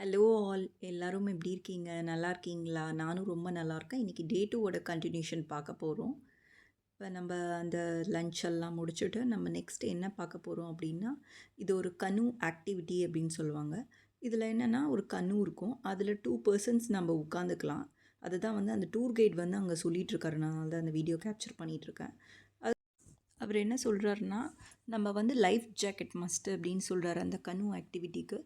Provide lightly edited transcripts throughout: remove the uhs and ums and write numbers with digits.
Hello all எல்லாரும் எப்படி இருக்கீங்க? நல்லா இருக்கீங்களா? நானும் ரொம்ப நல்லா இருக்கேன். இன்றைக்கி டே 2வோட கண்டினியூஷன் பார்க்க போகிறோம். இப்போ நம்ம அந்த லஞ்ச் எல்லாம் முடிச்சுட்டு நம்ம நெக்ஸ்ட் என்ன பார்க்க போகிறோம் அப்படின்னா, இது ஒரு கனு ஆக்டிவிட்டி அப்படின்னு சொல்லுவாங்க. இதில் என்னென்னா ஒரு கனு இருக்கும். அதில் 2 பர்சன்ஸ் நம்ம உட்காந்துக்கலாம். அதுதான் வந்து அந்த டூர் கைட் வந்து அங்கே சொல்லிகிட்டு இருக்காரு. நான் தான் அந்த வீடியோ கேப்சர் பண்ணிகிட்ருக்கேன். அவர் என்ன சொல்கிறாருன்னா, நம்ம வந்து லைஃப் ஜாக்கெட் மஸ்ட்டு அப்படின்னு சொல்கிறாரு அந்த கனு ஆக்டிவிட்டிக்கு.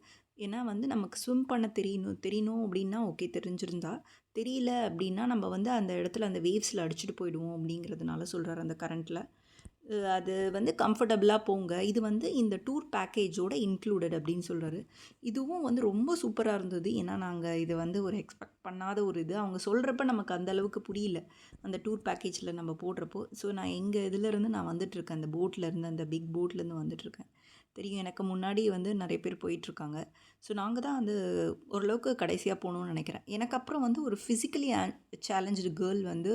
ஏன்னா வந்து நமக்கு ஸ்விம் பண்ண தெரியணும் அப்படின்னா ஓகே தெரிஞ்சிருந்தா, தெரியல அப்படின்னா நம்ம வந்து அந்த இடத்துல அந்த வேவ்ஸில் அடிச்சுட்டு போயிடுவோம் அப்படிங்கிறதுனால சொல்கிறாரு அந்த கரண்ட்டில். அது வந்து கம்ஃபர்டபுளாக போங்க. இது வந்து இந்த டூர் பேக்கேஜோட இன்க்ளூடட் அப்படின்னு சொல்கிறாரு. இதுவும் வந்து ரொம்ப சூப்பராக இருந்தது. ஏன்னா நாங்கள் இது வந்து ஒரு எக்ஸ்பெக்ட் பண்ணாத ஒரு இது. அவங்க சொல்கிறப்ப நமக்கு அந்த அளவுக்கு புரியல. அந்த டூர் பேக்கேஜில் நம்ம போடுறப்போ. ஸோ நான் எங்கள் இதிலேருந்து நான் வந்துட்டுருக்கேன். அந்த போட்லேருந்து அந்த பிக் போட்லேருந்து வந்துட்டுருக்கேன். தெரியும் எனக்கு முன்னாடி வந்து நிறைய பேர் போயிட்டுருக்காங்க. ஸோ நாங்கள் தான் வந்து ஓரளவுக்கு கடைசியாக போகணும்னு நினைக்கிறேன். எனக்கு அப்புறம் வந்து ஒரு ஃபிசிக்கலி சேலஞ்சு கேர்ள் வந்து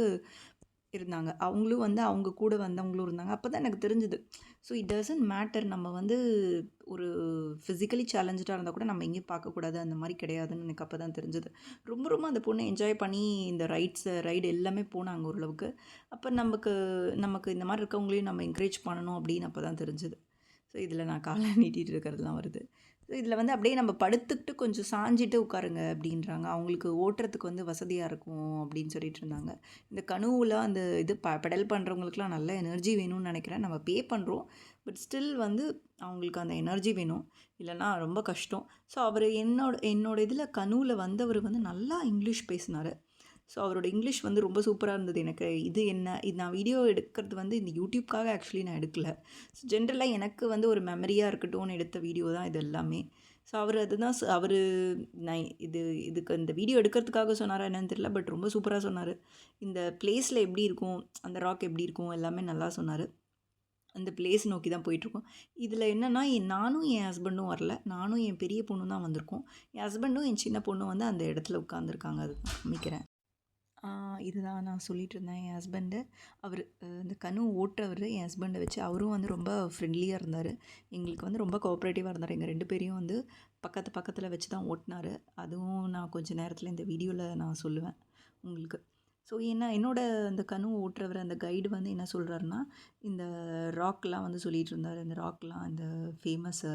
இருந்தாங்க. அவங்களும் வந்து அவங்க கூட வந்தவங்களும் இருந்தாங்க. அப்போ தான் எனக்கு தெரிஞ்சுது. ஸோ இட் டசன்ட் மேட்டர் நம்ம வந்து ஒரு ஃபிசிக்கலி சேலஞ்சடாக இருந்தால் கூட நம்ம எங்கேயும் பார்க்கக்கூடாது அந்த மாதிரி கிடையாதுன்னு எனக்கு அப்போ தான் தெரிஞ்சுது. ரொம்ப ரொம்ப அந்த பொண்ணு என்ஜாய் பண்ணி இந்த ரைடு எல்லாமே போனாங்க ஓரளவுக்கு. அப்போ நமக்கு நமக்கு இந்த மாதிரி இருக்கவங்களையும் நம்ம என்கரேஜ் பண்ணணும் அப்படின்னு அப்போ தான் தெரிஞ்சுது. ஸோ இதில் நான் காலை நீட்டிகிட்டு இருக்கிறதுலாம் வருது. ஸோ இதில் வந்து அப்படியே நம்ம படுத்துக்கிட்டு கொஞ்சம் சாஞ்சிட்டு உட்காருங்க அப்படின்றாங்க. அவங்களுக்கு ஓட்டுறதுக்கு வந்து வசதியாக இருக்கும் அப்படின்னு சொல்லிட்டு இருந்தாங்க. இந்த கனூவில் அந்த இது பெடல் பண்ணுறவங்களுக்குலாம் நல்ல எனர்ஜி வேணும்னு நினைக்கிறேன். நம்ம பே பண்ணுறோம். பட் ஸ்டில் வந்து அவங்களுக்கு அந்த எனர்ஜி வேணும். இல்லைனா ரொம்ப கஷ்டம். ஸோ அவர் என்னோட இதில் கனூவில் வந்தவர் வந்து நல்லா இங்கிலீஷ் பேசினார். ஸோ அவரோட இங்கிலீஷ் வந்து ரொம்ப சூப்பராக இருந்தது. எனக்கு இது நான் வீடியோ எடுக்கிறது வந்து இந்த யூடியூப்காக ஆக்சுவலி நான் எடுக்கல. ஸோ ஜென்ரலாக எனக்கு வந்து ஒரு மெமரியாக இருக்கட்டும்னு எடுத்த வீடியோ தான் இது எல்லாமே. ஸோ அதுதான் அவர் நான் இதுக்கு இந்த வீடியோ எடுக்கிறதுக்காக சொன்னாரா என்னன்னு தெரியல. பட் ரொம்ப சூப்பராக சொன்னார். இந்த பிளேஸில் எப்படி இருக்கும், அந்த ராக் எப்படி இருக்கும் எல்லாமே நல்லா சொன்னார். அந்த பிளேஸ் நோக்கி தான் போயிட்டுருக்கோம். இதில் என்னென்னா நானும் என் ஹஸ்பண்டும் வரல. நானும் என் பெரிய பொண்ணும் தான் வந்திருக்கோம். என் ஹஸ்பண்டும் என் சின்ன பொண்ணும் வந்து அந்த இடத்துல உட்காந்துருக்காங்க. அது காமிக்கிறேன். இதுதான் நான் சொல்லிட்டு இருந்தேன். என் ஹஸ்பண்டு அவர் இந்த கனு ஓட்டுறவர் என் ஹஸ்பண்டை வச்சு அவரும் வந்து ரொம்ப ஃப்ரெண்ட்லியாக இருந்தார். எங்களுக்கு வந்து ரொம்ப கோஆப்ரேட்டிவாக இருந்தார். எங்கள் 2 பேரையும் வந்து பக்கத்தில் வச்சு தான் ஓட்டினார். அதுவும் நான் கொஞ்சம் நேரத்தில் இந்த வீடியோவில் நான் சொல்லுவேன் உங்களுக்கு. ஸோ என்னோட அந்த கனு ஓட்டுறவர் அந்த கைடு வந்து என்ன சொல்கிறாருன்னா, இந்த ராக்லாம் வந்து சொல்லிகிட்டு இருந்தார். இந்த ராக்லாம் இந்த ஃபேமஸ்ஸு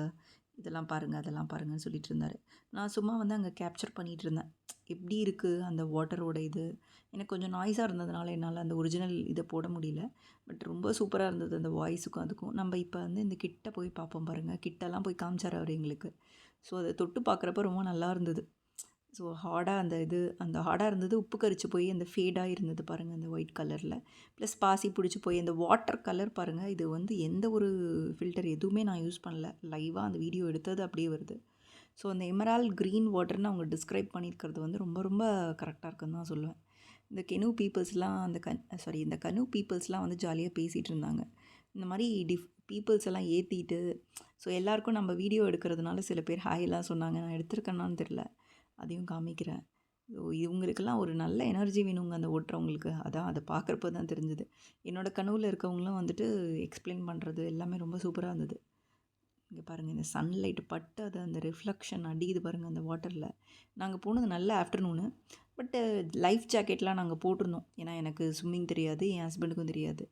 இதெல்லாம் பாருங்கள் அதெல்லாம் பாருங்கன்னு சொல்லிட்டு இருந்தார். நான் சும்மா வந்து அங்கே கேப்சர் பண்ணிகிட்டு இருந்தேன். எப்படி இருக்குது அந்த வாட்டரோட இது. எனக்கு கொஞ்சம் நாய்ஸாக இருந்ததுனால என்னால் அந்த ஒரிஜினல் இதை போட முடியல. பட் ரொம்ப சூப்பராக இருந்தது அந்த வாய்ஸுக்கும் அதுக்கும். நம்ம இப்போ வந்து இந்த கிட்ட போய் பார்ப்போம் பாருங்கள். கிட்டலாம் போய் காமிச்சார் அவர் எங்களுக்கு. ஸோ அதை தொட்டு பார்க்குறப்ப ரொம்ப நல்லா இருந்தது. ஸோ அந்த ஹார்டாக இருந்தது. உப்பு கரிச்சு போய் அந்த ஃபேடாக இருந்தது பாருங்கள் அந்த ஒயிட் கலரில். ப்ளஸ் பாசி பிடிச்சி போய் அந்த வாட்டர் கலர் பாருங்கள். இது வந்து எந்த ஒரு ஃபில்டர் எதுவுமே நான் யூஸ் பண்ணல. லைவாக அந்த வீடியோ எடுத்தது அப்படியே வருது. ஸோ அந்த எமரால்ட் க்ரீன் வாட்டர்னு அவங்க டிஸ்கிரைப் பண்ணியிருக்கிறது வந்து ரொம்ப ரொம்ப கரெக்டாக இருக்குன்னு தான் சொல்லுவேன். இந்த இந்த கனு பீப்புள்ஸ்லாம் வந்து ஜாலியாக பேசிகிட்டு இருந்தாங்க. இந்த மாதிரி பீப்புள்ஸ் எல்லாம் ஏற்றிட்டு ஸோ எல்லாருக்கும் நம்ம வீடியோ எடுக்கிறதுனால சில பேர் ஹாய்லாம் சொன்னாங்க. நான் எடுத்திருக்கேனான்னு தெரில. அதையும் காமிக்கிறேன். ஸோ இவங்களுக்கெல்லாம் ஒரு நல்ல எனர்ஜி வேணுங்க அந்த ஓட்டுறவங்களுக்கு. அதான் அதை பார்க்குறப்ப தான் தெரிஞ்சுது. என்னோடய கனவில் இருக்கவங்களும் வந்துட்டு எக்ஸ்பிளைன் பண்ணுறது எல்லாமே ரொம்ப சூப்பராக இருந்தது. இங்கே பாருங்கள் இந்த சன்லைட் பட்டு அது அந்த ரிஃப்ளெக்ஷன் அடிக்குது பாருங்கள் அந்த வாட்டரில். நாங்கள் போனது நல்ல ஆஃப்டர்நூனு. பட்டு லைஃப் ஜாக்கெட்லாம் நாங்கள் போட்டிருந்தோம். ஏன்னா எனக்கு ஸ்விம்மிங் தெரியாது, என் ஹஸ்பண்டுக்கும் தெரியாது.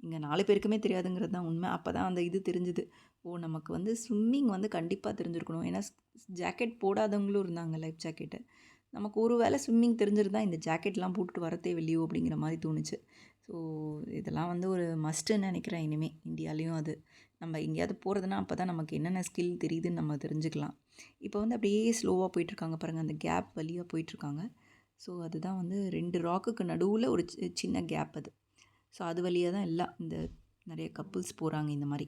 இங்கே 4 பேருக்குமே தெரியாதுங்கிறது தான் உண்மை. அப்போ தான் அந்த இது தெரிஞ்சுது. ஓ நமக்கு வந்து ஸ்விம்மிங் வந்து கண்டிப்பாக தெரிஞ்சிருக்கணும். ஏன்னா ஜாக்கெட் போடாதவங்களும் இருந்தாங்க லைஃப் ஜாக்கெட்டு. நமக்கு ஒரு வேளை ஸ்விம்மிங் தெரிஞ்சிருந்தா இந்த ஜாக்கெட்லாம் போட்டுட்டு வர தேவையில்லையோ அப்படிங்கிற மாதிரி தோணுச்சு. ஸோ இதெல்லாம் வந்து ஒரு மஸ்ட்டுன்னு நினைக்கிறேன் இனிமேல் இந்தியாலேயும் அது. நம்ம எங்கேயாவது போகிறதுனா அப்போ தான் நமக்கு என்னென்ன ஸ்கில் தெரியுதுன்னு நம்ம தெரிஞ்சுக்கலாம். இப்போ வந்து அப்படியே ஸ்லோவாக போயிட்டுருக்காங்க பாருங்கள். அந்த கேப் வழியாக போயிட்டுருக்காங்க. ஸோ அதுதான் வந்து 2 ராக்குக்கு நடுவில் ஒரு சின்ன கேப் அது. ஸோ அது வழியாக தான் எல்லாம் இந்த நிறைய கப்புள்ஸ் போகிறாங்க இந்த மாதிரி.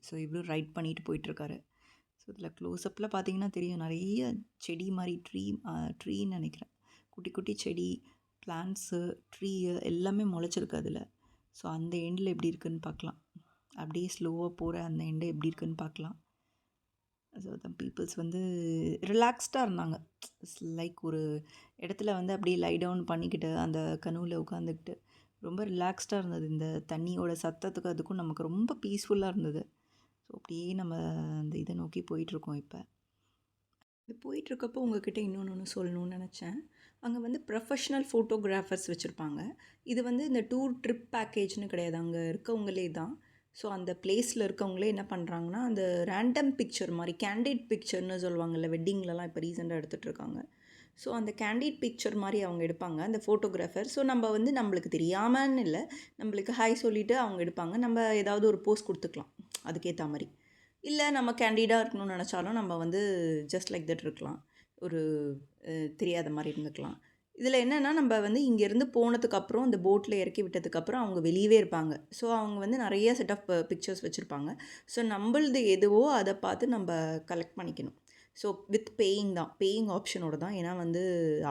ஸோ இவ்வளோ ரைட் பண்ணிட்டு போயிட்டுருக்காரு. ஸோ இதில் க்ளோஸ்அப்பில் பார்த்தீங்கன்னா தெரியும் நிறைய செடி மாதிரி ட்ரீன்னு நினைக்கிறேன். குட்டி குட்டி செடி, பிளான்ட்ஸு, எல்லாமே முளைச்சிருக்கு அதில். ஸோ அந்த எண்டில் எப்படி இருக்குதுன்னு பார்க்கலாம். அப்படியே ஸ்லோவாக போகிற அந்த எண்டு எப்படி இருக்குதுன்னு பார்க்கலாம். ஸோ தான் பீப்புள்ஸ் வந்து ரிலாக்ஸ்டாக இருந்தாங்க. லைக் ஒரு இடத்துல வந்து அப்படியே லை டவுன் பண்ணிக்கிட்டு அந்த கனூவில் உட்காந்துக்கிட்டு ரொம்ப ரிலாக்ஸ்டாக இருந்தது. இந்த தண்ணியோட சத்தத்துக்கு அதுக்கும் நமக்கு ரொம்ப பீஸ்ஃபுல்லாக இருந்தது. ஸோ அப்படியே நம்ம அந்த இதை நோக்கி போயிட்டுருக்கோம் இப்போ. இது போயிட்டுருக்கப்போ உங்ககிட்ட இன்னொன்று சொல்லணும்னு நினச்சேன். அங்கே வந்து ப்ரொஃபஷ்னல் ஃபோட்டோகிராஃபர்ஸ் வச்சுருப்பாங்க. இது வந்து இந்த டூர் ட்ரிப் பேக்கேஜ்னு கிடையாது. அங்கே இருக்கவங்களே தான். ஸோ அந்த பிளேஸில் இருக்கவங்களே என்ன பண்ணுறாங்கன்னா, அந்த ரேண்டம் பிக்சர் மாதிரி கேண்டிட் பிக்சர்னு சொல்லுவாங்கள்ல, வெட்டிங்லலாம் இப்போ ரீசெண்டாக எடுத்துகிட்ருக்காங்க. ஸோ அந்த கேண்டிட் பிக்சர் மாதிரி அவங்க எடுப்பாங்க, அந்த ஃபோட்டோகிராஃபர். ஸோ நம்ம வந்து நம்மளுக்கு தெரியாமன்னு இல்லை, நம்மளுக்கு ஹாய் சொல்லிவிட்டு அவங்க எடுப்பாங்க. நம்ம ஏதாவது ஒரு போஸ் கொடுத்துக்கலாம் அதுக்கேற்ற மாதிரி. இல்லை நம்ம கேண்டிடாக இருக்கணும்னு நினச்சாலும் நம்ம வந்து ஜஸ்ட் லைக் தட் இருக்கலாம். ஒரு தெரியாத மாதிரி இருந்துக்கலாம். இதில் என்னென்னா நம்ம வந்து இங்கேருந்து போனதுக்கப்புறம் இந்த போட்டில் இறக்கி விட்டதுக்கப்புறம் அவங்க வெளியவே இருப்பாங்க. ஸோ அவங்க வந்து நிறைய செட் ஆஃப் பிக்சர்ஸ் வச்சுருப்பாங்க. ஸோ நம்மளது எதுவோ அதை பார்த்து நம்ம கலெக்ட் பண்ணிக்கணும். ஸோ வித் பேயிங் தான், பேயிங் ஆப்ஷனோட தான். ஏன்னா வந்து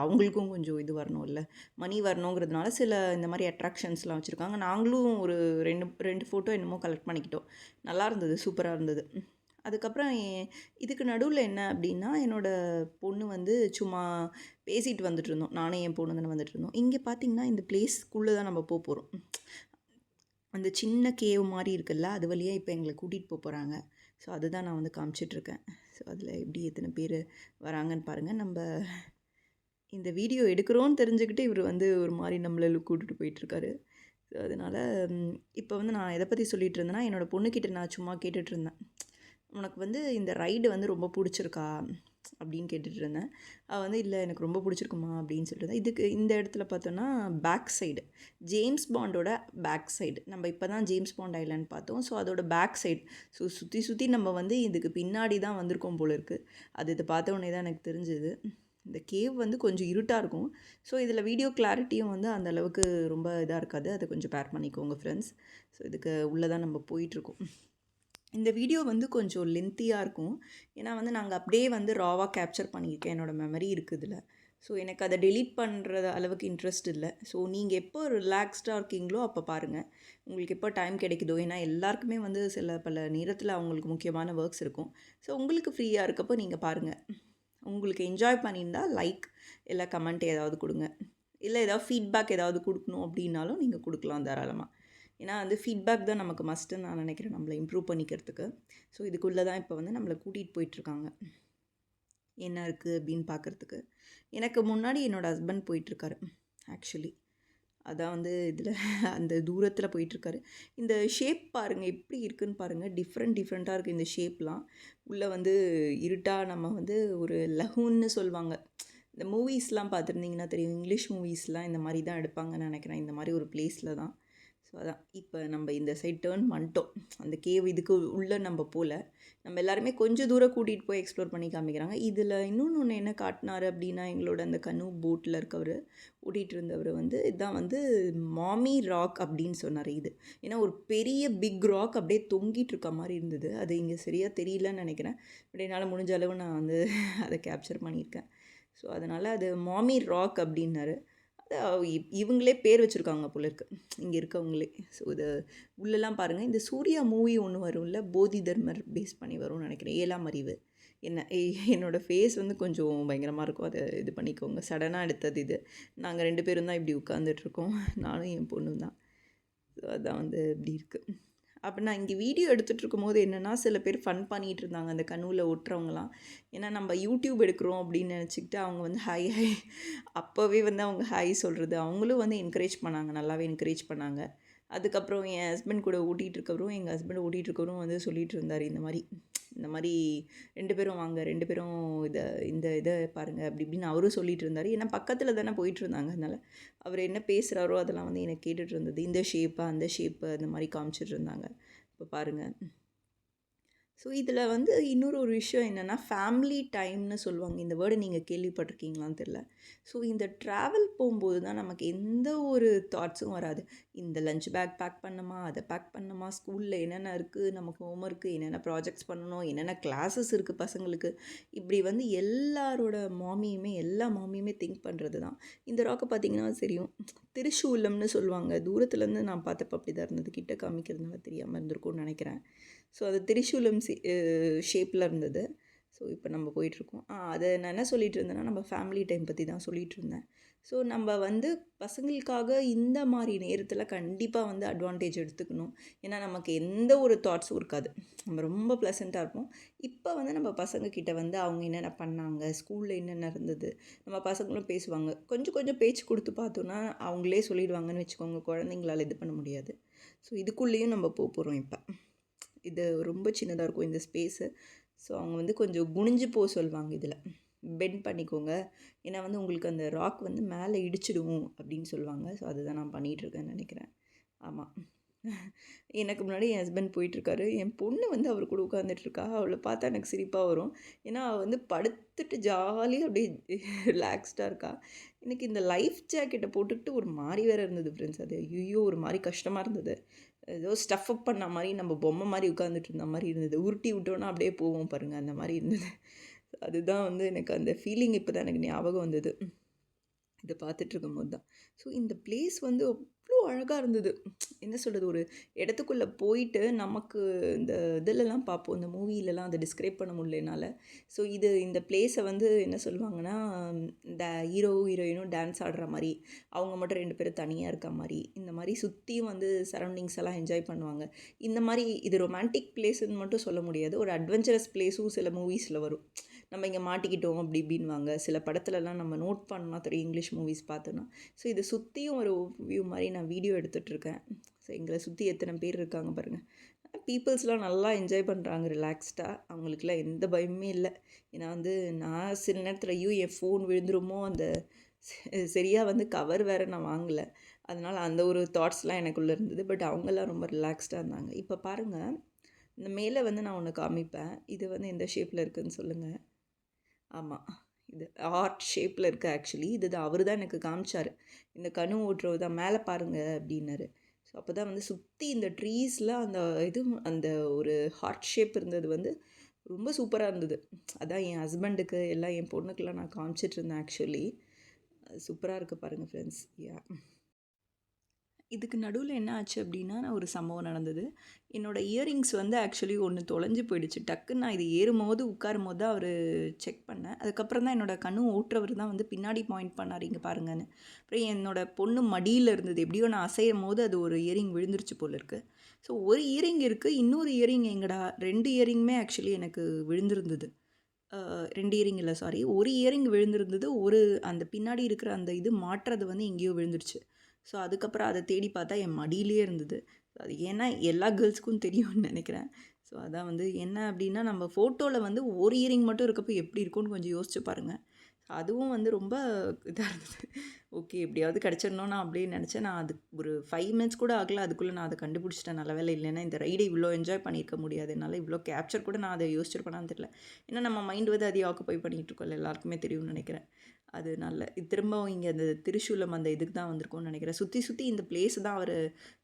அவங்களுக்கும் கொஞ்சம் இது வரணும் இல்லை, மணி வரணுங்கிறதுனால சில இந்த மாதிரி அட்ராக்ஷன்ஸ்லாம் வச்சுருக்காங்க. நாங்களும் ஒரு ரெண்டு ஃபோட்டோ என்னமோ கலெக்ட் பண்ணிக்கிட்டோம். நல்லா இருந்தது, சூப்பராக இருந்தது. அதுக்கப்புறம் இதுக்கு நடுவில் என்ன அப்படின்னா, என்னோடய பொண்ணு வந்து சும்மா பேசிட்டு வந்துட்டுருந்தோம். நானும் என் பொண்ணு தானே வந்துட்டுருந்தோம். இங்கே பார்த்தீங்கன்னா இந்த பிளேஸ்க்குள்ளே தான் நம்ம போகிறோம். அந்த சின்ன கேவ் மாதிரி இருக்குல்ல, அது வழியாக இப்போ எங்களை கூட்டிகிட்டு போகிறாங்க. ஸோ அதுதான் நான் வந்து காமிச்சிட்ருக்கேன். ஸோ அதில் எப்படி எத்தனை பேர் வராங்கன்னு பாருங்கள். நம்ம இந்த வீடியோ எடுக்கிறோன்னு தெரிஞ்சுக்கிட்டு இவர் வந்து ஒரு மாதிரி நம்மளை கூட்டிகிட்டு போயிட்டுருக்காரு. ஸோ அதனால் இப்போ வந்து நான் எதை பற்றி சொல்லிகிட்டு இருந்தேன்னா, என்னோடய பொண்ணுக்கிட்ட நான் சும்மா கேட்டுட்ருந்தேன், உனக்கு வந்து இந்த ரைடு வந்து ரொம்ப பிடிச்சிருக்கா அப்படின்னு கேட்டுட்ருந்தேன். அவள் வந்து இல்லை எனக்கு ரொம்ப பிடிச்சிருக்குமா அப்படின்னு சொல்லிட்டு. இதுக்கு இந்த இடத்துல பார்த்தோன்னா பேக் சைடு, ஜேம்ஸ் பாண்டோட பேக் சைடு. நம்ம இப்போ தான் ஜேம்ஸ் பாண்ட் ஐலாண்ட் பார்த்தோம். ஸோ அதோட பேக் சைடு. ஸோ சுற்றி நம்ம வந்து இதுக்கு பின்னாடி தான் வந்திருக்கோம் போல இருக்குது. அது இது பார்த்த உடனே தான் எனக்கு தெரிஞ்சுது. இந்த கேவ் வந்து கொஞ்சம் இருட்டாக இருக்கும். ஸோ இதில் வீடியோ கிளாரிட்டியும் வந்து அந்த அளவுக்கு ரொம்ப இதாக இருக்காது. அதை கொஞ்சம் பேர் பண்ணிக்கோங்க ஃப்ரெண்ட்ஸ். ஸோ இதுக்கு உள்ளே தான் நம்ம போயிட்டுருக்கோம். இந்த வீடியோ வந்து கொஞ்சம் லென்த்தியாக இருக்கும். ஏன்னா வந்து நாங்கள் அப்படியே வந்து ராவாக கேப்சர் பண்ணியிருக்கேன். என்னோடய மெமரி இருக்குது இதில். ஸோ எனக்கு அதை டெலீட் பண்ணுற அளவுக்கு இன்ட்ரெஸ்ட் இல்லை. ஸோ நீங்கள் எப்போ ரிலாக்ஸ்டாக இருக்கீங்களோ அப்போ பாருங்கள். உங்களுக்கு எப்போ டைம் கிடைக்குதோ, ஏன்னா எல்லாருக்குமே வந்து பல நேரத்தில் அவங்களுக்கு முக்கியமான ஒர்க்ஸ் இருக்கும். ஸோ உங்களுக்கு ஃப்ரீயாக இருக்கப்போ நீங்கள் பாருங்கள். உங்களுக்கு என்ஜாய் பண்ணியிருந்தால் லைக் இல்லை கமெண்ட் ஏதாவது கொடுங்க. இல்லை ஏதாவது ஃபீட்பேக் ஏதாவது கொடுக்கணும் அப்படின்னாலும் நீங்கள் கொடுக்கலாம் தாராளமாக. ஏன்னா வந்து ஃபீட்பேக் தான் நமக்கு மஸ்ட்டுன்னு நான் நினைக்கிறேன், நம்மளை இம்ப்ரூவ் பண்ணிக்கிறதுக்கு. ஸோ இதுக்குள்ளே தான் இப்போ வந்து நம்மளை கூட்டிகிட்டு போயிட்டுருக்காங்க, என்ன இருக்குது அப்படின்னு பார்க்குறதுக்கு. எனக்கு முன்னாடி என்னோடய ஹஸ்பண்ட் போயிட்டுருக்காரு ஆக்சுவலி. அதான் வந்து இதில் அந்த தூரத்தில் போயிட்டுருக்காரு. இந்த ஷேப் பாருங்கள் எப்படி இருக்குதுன்னு பாருங்கள். டிஃப்ரெண்ட்டாக இருக்குது இந்த ஷேப்லாம். உள்ளே வந்து இருட்டாக நம்ம வந்து ஒரு லஹூன்னு சொல்லுவாங்க. இந்த மூவிஸ்லாம் பார்த்துருந்தீங்கன்னா தெரியும், இங்கிலீஷ் மூவிஸ்லாம் இந்த மாதிரி தான் எடுப்பாங்கன்னு நினைக்கிறேன். இந்த மாதிரி ஒரு பிளேஸில் தான். ஸோ அதான் இப்போ நம்ம இந்த சைட் டேர்ன் பண்ணிட்டோம். அந்த கேவ் இதுக்கு உள்ளே நம்ம போகல. நம்ம எல்லாருமே கொஞ்சம் தூரம் கூட்டிகிட்டு போய் எக்ஸ்ப்ளோர் பண்ணி காமிக்கிறாங்க. இதில் இன்னொன்று என்ன காட்டினார் அப்படின்னா, எங்களோட அந்த கனு போட்டில் இருக்கவர், ஓட்டிகிட்டு இருந்தவர் வந்து இதுதான் வந்து மாமி ராக் அப்படின்னு சொன்னார். இது ஏன்னா ஒரு பெரிய பிக் ராக் அப்படியே தொங்கிட்டு இருக்க மாதிரி இருந்தது. அது இங்கே சரியாக தெரியலன்னு நினைக்கிறேன். பட் என்னால் முடிஞ்ச அளவு நான் வந்து அதை கேப்சர் பண்ணியிருக்கேன். ஸோ அதனால் அது மாமி ராக் அப்படின்னாரு. இவங்களே பேர் வச்சுருக்காங்க போல இருக்கு, இங்கே இருக்கவங்களே. ஸோ இது உள்ளெல்லாம் பாருங்கள். இந்த சூர்யா மூவி ஒன்று வரும்ல, போதி தர்மர் பேஸ் பண்ணி வரும்னு நினைக்கிறேன், 7ஆம் அறிவு. என்னோடய ஃபேஸ் வந்து கொஞ்சம் பயங்கரமாக இருக்கும், அதை இது பண்ணிக்கோங்க. சடனாக எடுத்தது இது. நாங்கள் 2 பேரும் தான் இப்படி உட்காந்துட்ருக்கோம், நானும் என் பொண்ணும் தான். ஸோ அதான் வந்து இப்படி இருக்குது. அப்போ நான் இங்கே வீடியோ எடுத்துகிட்டு இருக்கும்போது என்னென்னா, சில பேர் ஃபன் பண்ணிகிட்டு இருந்தாங்க, அந்த கனவுல ஒட்டுறவங்களாம். ஏன்னா நம்ம யூடியூப் எடுக்கிறோம் அப்படின்னு நினச்சிக்கிட்டு அவங்க வந்து ஹாய் அப்போவே வந்து அவங்க ஹாய் சொல்கிறது, அவங்களும் வந்து என்கரேஜ் பண்ணாங்க, நல்லாவே என்கரேஜ் பண்ணாங்க. அதுக்கப்புறம் என் ஹஸ்பண்ட் கூட ஓட்டிகிட்டு இருக்கவரும், எங்கள் ஹஸ்பண்ட் ஓட்டிகிட்டு இருக்கவரும் வந்து சொல்லிகிட்டு இருந்தார், இந்த மாதிரி 2 பேரும் வாங்க, 2 பேரும் இந்த இதை பாருங்கள் அப்படி இப்படின்னு அவரும் சொல்லிகிட்டு இருந்தார். ஏன்னா பக்கத்தில் தானே போயிட்டுருந்தாங்க, அதனால் அவர் என்ன பேசுகிறாரோ அதெல்லாம் வந்து எனக்கு கேட்டுட்டு இருந்தது. இந்த ஷேப்பு அந்த ஷேப்பு அந்த மாதிரி காமிச்சிட்டு இருந்தாங்க. இப்போ பாருங்கள். ஸோ இதில் வந்து இன்னொரு விஷயம் என்னென்னா, ஃபேமிலி டைம்னு சொல்லுவாங்க. இந்த வேர்டு நீங்கள் கேள்விப்பட்டிருக்கீங்களான்னு தெரில. ஸோ இந்த ட்ராவல் போகும்போது தான் நமக்கு எந்த ஒரு தாட்ஸும் வராது. இந்த லஞ்ச் பேக் பேக் பண்ணணுமா, அதை பேக் பண்ணணுமா, ஸ்கூலில் என்னென்ன இருக்குது, நமக்கு ஹோம் ஒர்க்கு, என்னென்ன ப்ராஜெக்ட்ஸ் பண்ணணும், என்னென்ன கிளாஸஸ் இருக்குது பசங்களுக்கு, இப்படி வந்து எல்லா மாமியுமே திங்க் பண்ணுறது தான். இந்த ராக்கை பார்த்திங்கன்னா தெரியும், திரிசூலம்னு சொல்லுவாங்க. தூரத்துலேருந்து நான் பார்த்தப்போ அப்படி தான் இருந்தது, கிட்ட காமிக்கிறதுனால தெரியாமல் இருந்திருக்கும்னு நினைக்கிறேன். ஸோ அது திரிசூலம் ஷேப்பில் இருந்தது. ஸோ ஸோ இப்போ நம்ம போயிட்டுருக்கோம். அதை நான் என்ன சொல்லிட்டு இருந்தேன்னா, நம்ம ஃபேமிலி டைம் பற்றி தான் சொல்லிட்டு இருந்தேன். ஸோ நம்ம வந்து பசங்களுக்காக இந்த மாதிரி நேரத்தில் கண்டிப்பாக வந்து அட்வான்டேஜ் எடுத்துக்கணும். ஏன்னா நமக்கு எந்த ஒரு தாட்ஸும் இருக்காது. நம்ம ரொம்ப ப்ளசண்ட்டாக இருப்போம். இப்போ வந்து நம்ம பசங்கக்கிட்ட வந்து அவங்க என்னென்ன பண்ணாங்க, ஸ்கூலில் என்னென்ன இருந்தது, நம்ம பசங்களும் பேசுவாங்க. கொஞ்சம் கொஞ்சம் பேச்சு கொடுத்து பார்த்தோன்னா அவங்களே சொல்லிடுவாங்கன்னு வச்சுக்கோங்க. குழந்தைங்களால் இது பண்ண முடியாது. ஸோ இதுக்குள்ளேயும் நம்ம போகிறோம் இப்போ. இது ரொம்ப சின்னதாக இருக்கும் இந்த ஸ்பேஸு. ஸோ அவங்க வந்து கொஞ்சம் குனிஞ்சு போக சொல்லுவாங்க இதில். பெண்ட் பண்ணிக்கோங்க. ஏன்னா வந்து உங்களுக்கு அந்த ராக் வந்து மேலே இடிச்சிடும் அப்படின்னு சொல்லுவாங்க. ஸோ அதுதான் நான் பண்ணிகிட்ருக்கேன்னு நினைக்கிறேன். ஆமாம். எனக்கு முன்னாடி என் ஹஸ்பண்ட் போயிட்டுருக்காரு. என் பொண்ணு வந்து அவர் கூட உட்காந்துட்ருக்கா. அவளை பார்த்தா எனக்கு சிரிப்பாக வரும். ஏன்னா அவள் வந்து படுத்துட்டு ஜாலியாக அப்படியே ரிலாக்ஸ்டாக இருக்கா. எனக்கு இந்த லைஃப் ஜாக்கெட்டை போட்டுக்கிட்டு ஒரு மாதிரி வேறு இருந்தது ஃப்ரெண்ட்ஸ். அது ஐயோ ஒரு மாதிரி கஷ்டமாக இருந்தது. ஏதோ ஸ்டஃப் அப் பண்ண மாதிரி நம்ம பொம்மை மாதிரி உட்காந்துட்டு இருந்த மாதிரி இருந்தது. உருட்டி விட்டோன்னா அப்படியே போவோம் பாருங்கள், அந்த மாதிரி இருந்தது. அதுதான் வந்து எனக்கு அந்த ஃபீலிங் இப்போ தான் எனக்கு ஞாபகம் வந்தது. இதை பார்த்துட்ருக்கும்போது தான். ஸோ இந்த பிளேஸ் வந்து அவ்வளோ அழகாக இருந்தது. என்ன சொல்கிறது, ஒரு இடத்துக்குள்ளே போயிட்டு நமக்கு இந்த இதிலலாம் பார்ப்போம், இந்த மூவிலலாம் அதை டிஸ்கிரைப் பண்ண முடியல என்னால். ஸோ இந்த பிளேஸை வந்து என்ன சொல்லுவாங்கன்னா, இந்த ஹீரோயினும் டான்ஸ் ஆடுற மாதிரி, அவங்க மட்டும் 2 பேரும் தனியாக இருக்க மாதிரி, இந்த மாதிரி சுற்றியும் வந்து சரௌண்டிங்ஸ் எல்லாம் என்ஜாய் பண்ணுவாங்க. இந்த மாதிரி இது ரொமான்டிக் பிளேஸுன்னு மட்டும் சொல்ல முடியாது. ஒரு அட்வென்ச்சரஸ் பிளேஸும் சில மூவிஸில் வரும். நம்ம இங்கே மாட்டிக்கிட்டோம் அப்படி இப்படின்வாங்க. சில படத்துலலாம் நம்ம நோட் பண்ணால் தெரியும், இங்கிலீஷ் மூவிஸ் பார்த்தோன்னா. ஸோ இதை சுற்றியும் ஒரு வியூ மாதிரி நான் வீடியோ எடுத்துகிட்ருக்கேன். ஸோ எங்களை சுற்றி எத்தனை பேர் இருக்காங்க பாருங்கள். பீப்புள்ஸ்லாம் நல்லா என்ஜாய் பண்ணுறாங்க ரிலாக்ஸ்டாக. அவங்களுக்குலாம் எந்த பயமுமே இல்லை. ஏன்னா வந்து நான் சில நேரத்தில் ஐயோ என் ஃபோன் விழுந்துருமோ, அந்த சரியாக வந்து கவர் வேறு நான் வாங்கலை. அதனால் அந்த ஒரு தாட்ஸ்லாம் எனக்குள்ளே இருந்தது. பட் அவங்கெல்லாம் ரொம்ப ரிலாக்ஸ்டாக இருந்தாங்க. இப்போ பாருங்கள், இந்த மேலே வந்து நான் ஒன்று காமிப்பேன். இது வந்து எந்த ஷேப்பில் இருக்குதுன்னு சொல்லுங்கள். ஆமாம், இது ஹார்ட் ஷேப்பில் இருக்குது ஆக்சுவலி. இது அவர் தான் எனக்கு காமிச்சார். இந்த கனு ஓட்டுறது தான் மேலே பாருங்கள் அப்படின்னாரு. ஸோ அப்போ தான் வந்து சுற்றி இந்த ட்ரீஸில் அந்த ஒரு ஹார்ட் ஷேப் இருந்தது வந்து ரொம்ப சூப்பராக இருந்தது. அதான் என் ஹஸ்பண்டுக்கு எல்லாம் என் பொண்ணுக்கெல்லாம் நான் காமிச்சிட்ருந்தேன் ஆக்சுவலி. சூப்பராக இருக்குது பாருங்கள் ஃப்ரெண்ட்ஸ். இதுக்கு நடுவில் என்ன ஆச்சு அப்படின்னா, ஒரு சம்பவம் நடந்தது. என்னோடய இயரிங்ஸ் வந்து ஆக்சுவலி ஒன்று தொலைஞ்சு போயிடுச்சு. டக்குன்னு நான் இது ஏறும்போது உட்காரும்போது தான் அவர் செக் பண்ணேன். அதுக்கப்புறம் தான் என்னோடய கண்ணு ஓட்டுறவர் தான் வந்து பின்னாடி பாயிண்ட் பண்ணார், இங்கே பாருங்கன்னு. அப்புறம் என்னோடய பொண்ணு மடியில் இருந்தது. எப்படியோ நான் அசையும் போது அது ஒரு இயரிங் விழுந்துருச்சு போல இருக்குது. ஸோ ஒரு இயரிங் இருக்குது, இன்னொரு இயரிங் எங்கடா 2 இயரிங்குமே ஆக்சுவலி எனக்கு விழுந்திருந்தது. 2 இயரிங் இல்லை சாரி, ஒரு இயரிங் விழுந்திருந்தது. அந்த பின்னாடி இருக்கிற அந்த இது மாட்டுறது வந்து எங்கேயோ விழுந்துருச்சு. ஸோ அதுக்கப்புறம் அதை தேடி பார்த்தா என் மடியிலே இருந்தது. அது ஏன்னா எல்லா கேர்ள்ஸ்க்கும் தெரியும்னு நினைக்கிறேன். ஸோ அதான் வந்து என்ன அப்படின்னா, நம்ம ஃபோட்டோவில் வந்து ஒரு இயரிங் மட்டும் இருக்கப்போ எப்படி இருக்கும்னு கொஞ்சம் யோசிச்சு பாருங்கள். அதுவும் வந்து ரொம்ப இதாக இருந்தது. ஓகே, எப்படியாவது கிடச்சிடணும் நான் அப்படியே நினச்சேன். நான் அது ஒரு 5 மினிட்ஸ் கூட ஆகல, அதுக்குள்ளே நான் அதை கண்டுபிடிச்சிட்டேன். நல்ல வேலை. இல்லைன்னா இந்த ரைடை இவ்வளோ என்ஜாய் பண்ணியிருக்க முடியாது என்னால். இவ்வளோ கேப்சர் கூட நான் அதை யோசிச்சிருப்பேனான்னு தெரியல. ஏன்னா நம்ம மைண்ட் வந்து அதை ஆக்குப்பை பண்ணிகிட்டு இருக்கோம்ல, எல்லாருக்குமே தெரியும்னு நினைக்கிறேன். அது நல்ல திரும்பவும் இங்கே அந்த திரிசூலம் அந்த இதுக்கு தான் வந்திருக்கும்னு நினைக்கிறேன். சுற்றி இந்த பிளேஸ் தான் அவர்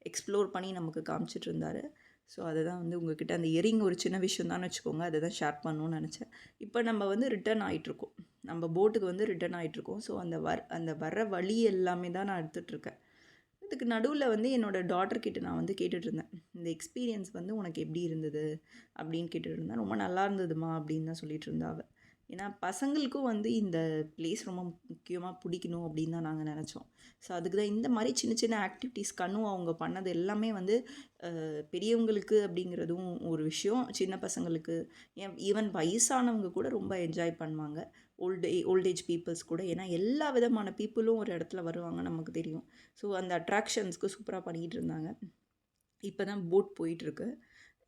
எக்ஸ்ப்ளோர் பண்ணி நமக்கு காமிச்சிட்டு இருந்தார். ஸோ அதை தான் வந்து உங்ககிட்ட அந்த இயரிங் ஒரு சின்ன விஷயம் தான் வச்சுக்கோங்க, அதை தான் ஷேர் பண்ணணும்னு நினச்சேன். இப்போ நம்ம வந்து ரிட்டர்ன் ஆகிட்ருக்கோம், நம்ம போட்டுக்கு வந்து ரிட்டர்ன் ஆகிட்ருக்கோம். ஸோ அந்த வர வழி எல்லாமே தான் நான் எடுத்துகிட்ருக்கேன். இதுக்கு நடுவில் வந்து என்னோடய டாட்டர்கிட்ட நான் வந்து கேட்டுட்ருந்தேன், இந்த எக்ஸ்பீரியன்ஸ் வந்து உனக்கு எப்படி இருந்தது அப்படின்னு கேட்டுட்டு இருந்தேன். ரொம்ப நல்லா இருந்ததுமா அப்படின்னு தான் சொல்லிட்டு இருந்தா அவள். ஏன்னா பசங்களுக்கும் வந்து இந்த பிளேஸ் ரொம்ப முக்கியமாக பிடிக்கணும் அப்படின்னு தான் நாங்கள் நினச்சோம். ஸோ அதுக்கு தான் இந்த மாதிரி சின்ன சின்ன ஆக்டிவிட்டீஸ் அவங்க பண்ணது எல்லாமே வந்து பெரியவங்களுக்கு அப்படிங்கிறதும் ஒரு விஷயம், சின்ன பசங்களுக்கு, ஈவன் வயசானவங்க கூட ரொம்ப என்ஜாய் பண்ணுவாங்க. ஓல்டேஜ் பீப்புள்ஸ் கூட. ஏன்னா எல்லா விதமான பீப்புளும் ஒரு இடத்துல வருவாங்க, நமக்கு தெரியும். ஸோ அந்த அட்ராக்ஷன்ஸ்க்கு சூப்பராக பண்ணிகிட்டு இருந்தாங்க. இப்போ தான் போட் போயிட்டுருக்கு.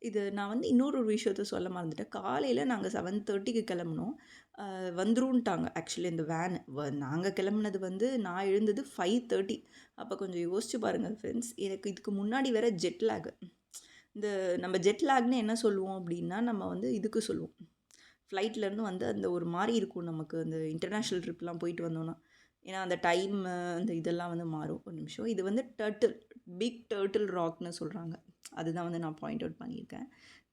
இது நான் வந்து இன்னொரு விஷயத்த சொல்ல மறந்துட்டேன். காலையில் நாங்கள் 7:30க்கு கிளம்புனோம். வந்துருன்ட்டாங்க ஆக்சுவலி இந்த வேன். நாங்கள் கிளம்புனது வந்து நான் எழுந்தது 5:30. அப்போ கொஞ்சம் யோசிச்சு பாருங்கள் ஃப்ரெண்ட்ஸ். எனக்கு இதுக்கு முன்னாடி வேறு ஜெட் லேக். இந்த நம்ம ஜெட் லேக்னு என்ன சொல்லுவோம் அப்படின்னா, நம்ம வந்து இதுக்கு சொல்லுவோம், ஃப்ளைட்லேருந்து வந்து அந்த ஒரு மாதிரி இருக்கும் நமக்கு, அந்த இன்டர்நேஷ்னல் ட்ரிப்லாம் போயிட்டு வந்தோன்னா. ஏன்னா அந்த டைம் அந்த இதெல்லாம் வந்து மாறும். ஒரு நிமிஷம். இது வந்து பிக் டர்ட்டில் ராக்னு சொல்கிறாங்க. அதுதான் வந்து நான் பாயிண்ட் அவுட் பண்ணியிருக்கேன்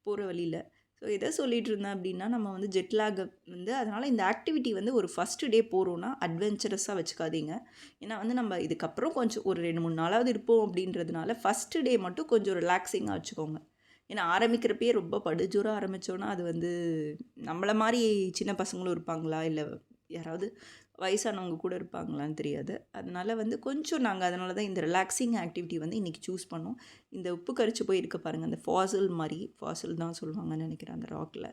போகிற வழியில். ஸோ எதை சொல்லிகிட்டு இருந்தேன் அப்படின்னா, நம்ம வந்து ஜெட்லாக் வந்து அதனால் இந்த ஆக்டிவிட்டி வந்து ஒரு ஃபஸ்ட்டு டே போகிறோன்னா அட்வென்ச்சரஸாக வச்சுக்காதீங்க. ஏன்னா வந்து நம்ம இதுக்கப்புறம் கொஞ்சம் ஒரு 2-3 நாளாவது இருப்போம் அப்படின்றதுனால ஃபஸ்ட்டு டே மட்டும் கொஞ்சம் ரிலாக்ஸிங்காக வச்சுக்கோங்க. ஏன்னா ஆரம்பிக்கிறப்பயே ரொம்ப படுஜோரா ஆரம்பித்தோன்னா அது வந்து நம்மளை மாதிரி சின்ன பசங்களும் இருப்பாங்களா, இல்லை யாராவது வயசானவங்க கூட இருப்பாங்களான்னு தெரியாது. அதனால வந்து கொஞ்சம் நாங்கள் அதனால தான் இந்த ரிலாக்ஸிங் ஆக்டிவிட்டி வந்து இன்றைக்கி சூஸ் பண்ணோம். இந்த உப்பு கரிச்சு போய் இருக்க பாருங்கள், அந்த ஃபாசில் தான் சொல்லுவாங்கன்னு நினைக்கிறேன் அந்த ராக்கில்.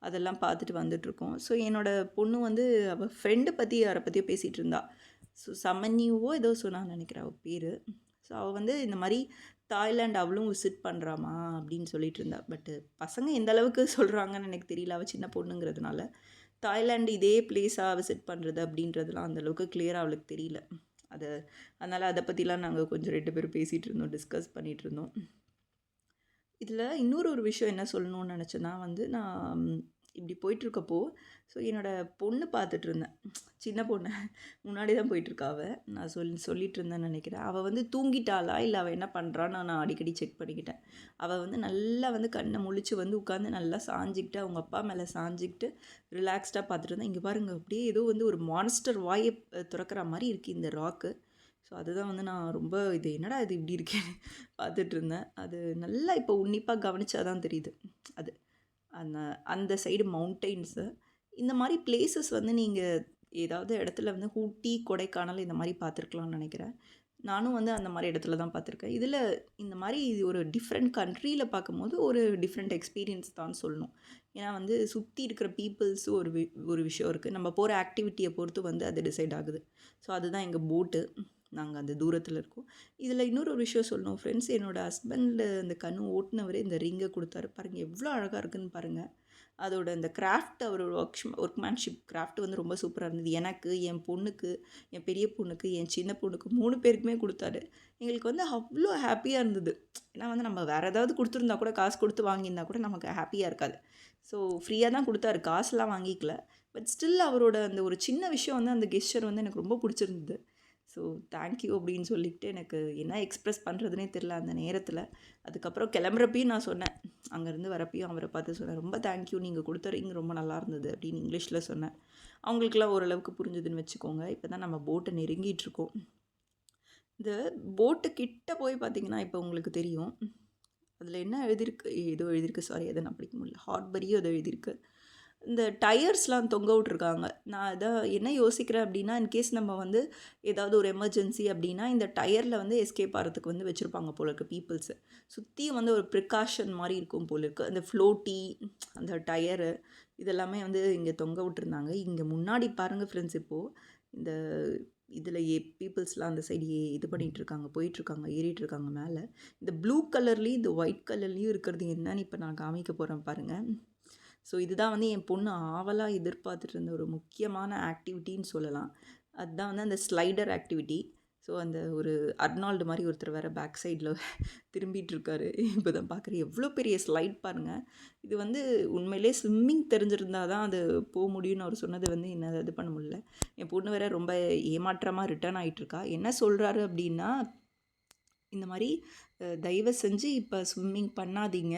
அதெல்லாம் பார்த்துட்டு வந்துட்ருக்கோம். ஸோ என்னோடய பொண்ணு வந்து அவள் ஃப்ரெண்டை பற்றி யாரை பற்றியோ பேசிகிட்டு இருந்தா. ஸோ சமன்யூவோ ஏதோ சொன்னான்னு நினைக்கிறேன் அவள் பேர். ஸோ அவள் வந்து இந்த மாதிரி தாய்லாந்து அவளும் விசிட் பண்ணுறாமா அப்படின்னு சொல்லிட்டு இருந்தா. பட்டு பசங்க எந்த அளவுக்கு சொல்கிறாங்கன்னு எனக்கு தெரியல, அவள் சின்ன பொண்ணுங்கிறதுனால. தாய்லாண்டு இதே பிளேஸாக விசிட் பண்ணுறது அப்படின்றதுலாம் அந்தளவுக்கு கிளியராக அவளுக்கு தெரியல. அதனால் அதை பற்றிலாம் நாங்கள் கொஞ்சம் 2 பேரும் பேசிகிட்டு இருந்தோம், டிஸ்கஸ் பண்ணிகிட்டு இருந்தோம். இதில் இன்னொரு விஷயம் என்ன சொல்லணும்னு நினச்சேன்னா வந்து, நான் இப்படி போயிட்டுருக்கப்போ ஸோ என்னோடய பொண்ணு பார்த்துட்ருந்தேன், சின்ன பொண்ணு முன்னாடி தான் போயிட்டுருக்கா அவள். நான் சொல்லிட்டு இருந்தேன்னு நினைக்கிறேன். அவள் வந்து தூங்கிட்டாளா இல்லை அவள் என்ன பண்ணுறான்னு நான் அடிக்கடி செக் பண்ணிக்கிட்டேன். அவள் வந்து நல்லா வந்து கண்ணை முழிச்சு வந்து உட்காந்து நல்லா சாஞ்சிக்கிட்டு அவங்க அப்பா மேலே சாஞ்சிக்கிட்டு ரிலாக்ஸ்டாக பார்த்துட்டு இருந்தேன். இங்கே பாருங்கள், அப்படியே ஏதோ வந்து ஒரு மான்ஸ்டர் வாயை திறக்கிற மாதிரி இருக்குது இந்த ராக்கு. ஸோ அதுதான் வந்து நான் ரொம்ப இது என்னடா இது இப்படி இருக்கேன்னு பார்த்துட்டு இருந்தேன். அது நல்லா இப்போ உன்னிப்பாக கவனிச்சா தான் தெரியுது. அது அந்த அந்த சைடு மவுண்டெயின்ஸு இந்த மாதிரி பிளேசஸ் வந்து நீங்கள் ஏதாவது இடத்துல வந்து ஊட்டி, கொடைக்கானல் இந்த மாதிரி பார்த்துருக்கலாம்னு நினைக்கிறேன். நானும் வந்து அந்த மாதிரி இடத்துல தான் பார்த்துருக்கேன். இதில் இந்த மாதிரி ஒரு டிஃப்ரெண்ட் கண்ட்ரியில் பார்க்கும்போது ஒரு டிஃப்ரெண்ட் எக்ஸ்பீரியன்ஸ் தான் சொல்லணும். ஏன்னா வந்து சுற்றி இருக்கிற பீப்புள்ஸு ஒரு விஷயம் இருக்குது. நம்ம போகிற ஆக்டிவிட்டியை பொறுத்து வந்து அது டிசைட் ஆகுது. ஸோ அதுதான் எங்கள் போட்டு. நாங்கள் அந்த தூரத்தில் இருக்கோம். இதில் இன்னொரு விஷயம் சொல்லணும் ஃப்ரெண்ட்ஸ், என்னோடய ஹஸ்பண்டு அந்த கனு ஓட்டுனவரே இந்த ரிங்கை கொடுத்தாரு. பாருங்கள் எவ்வளோ அழகாக இருக்குதுன்னு பாருங்கள். அதோட அந்த கிராஃப்ட், அவரோட ஒர்க்மேன்ஷிப் கிராஃப்ட் வந்து ரொம்ப சூப்பராக இருந்தது. எனக்கு, என் பொண்ணுக்கு, என் பெரிய பொண்ணுக்கு, என் சின்ன பொண்ணுக்கு 3 பேருக்குமே கொடுத்தாரு. எங்களுக்கு வந்து அவ்வளோ ஹாப்பியாக இருந்தது. ஏன்னா வந்து நம்ம வேறு ஏதாவது கொடுத்துருந்தா கூட, காசு கொடுத்து வாங்கியிருந்தா கூட நமக்கு ஹாப்பியாக இருக்காது. ஸோ ஃப்ரீயாக தான் கொடுத்தாரு, காசுலாம் வாங்கிக்கல. பட் ஸ்டில் அவரோட அந்த ஒரு சின்ன விஷயம் வந்து அந்த கெஸ்சர் வந்து எனக்கு ரொம்ப பிடிச்சிருந்தது. ஸோ தேங்க்யூ அப்படின்னு சொல்லிக்கிட்டு எனக்கு என்ன எக்ஸ்ப்ரெஸ் பண்ணுறதுனே தெரில அந்த நேரத்தில். அதுக்கப்புறம் கிளம்புறப்பையும் நான் சொன்னேன், அங்கேருந்து வரப்பையும் அவரை பார்த்து சொன்னேன், ரொம்ப தேங்க்யூ, நீங்கள் கொடுத்த ரிங் ரொம்ப நல்லா இருந்தது அப்படின்னு இங்கிலீஷில் சொன்னேன். அவங்களுக்குலாம் ஓரளவுக்கு புரிஞ்சுதுன்னு வச்சுக்கோங்க. இப்போ தான் நம்ம போட்டை நெருங்கிட்டுருக்கோம். இந்த போட்டு கிட்ட போய் பார்த்திங்கன்னா இப்போ உங்களுக்கு தெரியும், அதில் என்ன எழுதியிருக்கு, ஏதோ எழுதியிருக்கு, சாரி அதை நான் படிக்க முடியல, ஹாட்பரியோ ஏதோ எழுதியிருக்கு. இந்த டயர்ஸ்லாம் தொங்க விட்ருக்காங்க. நான் அதான் என்ன யோசிக்கிறேன் அப்படின்னா, இன்கேஸ் நம்ம வந்து ஏதாவது ஒரு எமர்ஜென்சி அப்படின்னா இந்த டயரில் வந்து எஸ்கேப் ஆகிறதுக்கு வந்து வச்சுருப்பாங்க போல இருக்குது பீப்புள்ஸு. சுற்றியும் வந்து ஒரு ப்ரிகாஷன் மாதிரி இருக்கும் போல இருக்குது. அந்த ஃப்ளோட்டி, அந்த டயரு இதெல்லாமே வந்து இங்கே தொங்க விட்டுருந்தாங்க. இங்கே முன்னாடி பாருங்கள் ஃப்ரெண்ட்ஸ், இப்போது இந்த இதில் பீப்புள்ஸ்லாம் அந்த சைடு இது பண்ணிகிட்ருக்காங்க, போயிட்டுருக்காங்க, ஏறிட்டுருக்காங்க மேலே. இந்த ப்ளூ கலர்லேயும் இந்த ஒயிட் கலர்லேயும் இருக்கிறது என்னன்னு இப்போ நான் காமிக்க போகிறேன் பாருங்கள். ஸோ இதுதான் வந்து என் பொண்ணு ஆவலாக எதிர்பார்த்துட்டு இருந்த ஒரு முக்கியமான ஆக்டிவிட்டின்னு சொல்லலாம். அதுதான் வந்து அந்த ஸ்லைடர் ஆக்டிவிட்டி. ஸோ அந்த ஒரு அர்னால்டு மாதிரி ஒருத்தர் வேறு பேக் சைடில் திரும்பிட்டு இருக்காரு. இப்போ தான் பார்க்குறேன், எவ்வளோ பெரிய ஸ்லைட் பாருங்கள். இது வந்து உண்மையிலே ஸ்விம்மிங் தெரிஞ்சிருந்தால் தான் அது போக முடியும்னு அவர் சொன்னது வந்து என்ன இது பண்ண முடியல. என் பொண்ணு வேறு ரொம்ப ஏமாற்றமாக ரிட்டர்ன் ஆகிட்டுருக்கா. என்ன சொல்கிறாரு அப்படின்னா, இந்த மாதிரி தயவு செஞ்சு இப்போ ஸ்விம்மிங் பண்ணாதீங்க,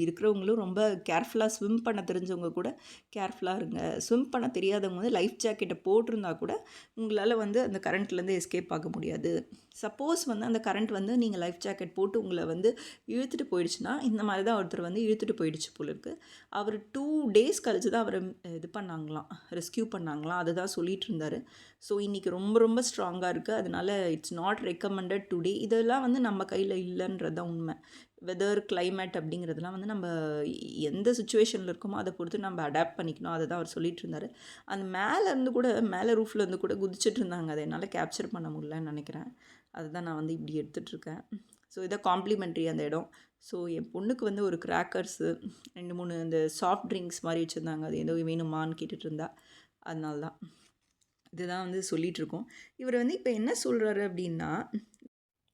இருக்கிறவங்களும் ரொம்ப கேர்ஃபுல்லாக ஸ்விம் பண்ண தெரிஞ்சவங்க கூட கேர்ஃபுல்லாக இருங்க. ஸ்விம் பண்ண தெரியாதவங்க வந்து லைஃப் ஜாக்கெட்டை போட்டிருந்தா கூட உங்களால் வந்து அந்த கரண்ட்லேருந்து எஸ்கேப் ஆக முடியாது. சப்போஸ் வந்து அந்த கரண்ட் வந்து நீங்கள் லைஃப் ஜாக்கெட் போட்டு உங்களை வந்து இழுத்துட்டு போயிடுச்சுன்னா, இந்த மாதிரி தான் ஒருத்தர் வந்து இழுத்துட்டு போயிடுச்சு போல இருக்குது. அவர் 2 டேஸ் கழிச்சு தான் அவரை இது பண்ணாங்களாம், ரெஸ்கியூ பண்ணாங்களாம். அதை தான் சொல்லிகிட்டு இருந்தார். ஸோ இன்றைக்கி ரொம்ப ரொம்ப ஸ்ட்ராங்காக இருக்குது. அதனால் இட்ஸ் நாட் ரெக்கமெண்டட் டுடே. இதெல்லாம் வந்து நம்ம கையில் இல்லைன்றது தான் உண்மை. வெதர், கிளைமேட் அப்படிங்கிறதுலாம் வந்து நம்ம எந்த சுச்சுவேஷனில் இருக்கோமோ அதை பொறுத்து நம்ம அடாப்ட் பண்ணிக்கணும். அதை தான் அவர் சொல்லிகிட்டு இருந்தார். அந்த மேலே ரூஃப்லேருந்து கூட குதிச்சுட்டு இருந்தாங்க. அதை என்னால் கேப்சர் பண்ண முடியலன்னு நினைக்கிறேன். அதுதான் நான் வந்து இப்படி எடுத்துகிட்ருக்கேன். ஸோ இதை காம்ப்ளிமெண்ட்ரி அந்த இடம். ஸோ என் பொண்ணுக்கு வந்து ஒரு கிராக்கர்ஸு 2, 3 இந்த சாஃப்ட் ட்ரிங்க்ஸ் மாதிரி வச்சுருந்தாங்க. அது ஏதோ வேணுமான்னு கேட்டுட்டு இருந்தா. அதனால தான் இதுதான் வந்து சொல்லிகிட்ருக்கோம். இவர் வந்து இப்போ என்ன சொல்கிறாரு அப்படின்னா,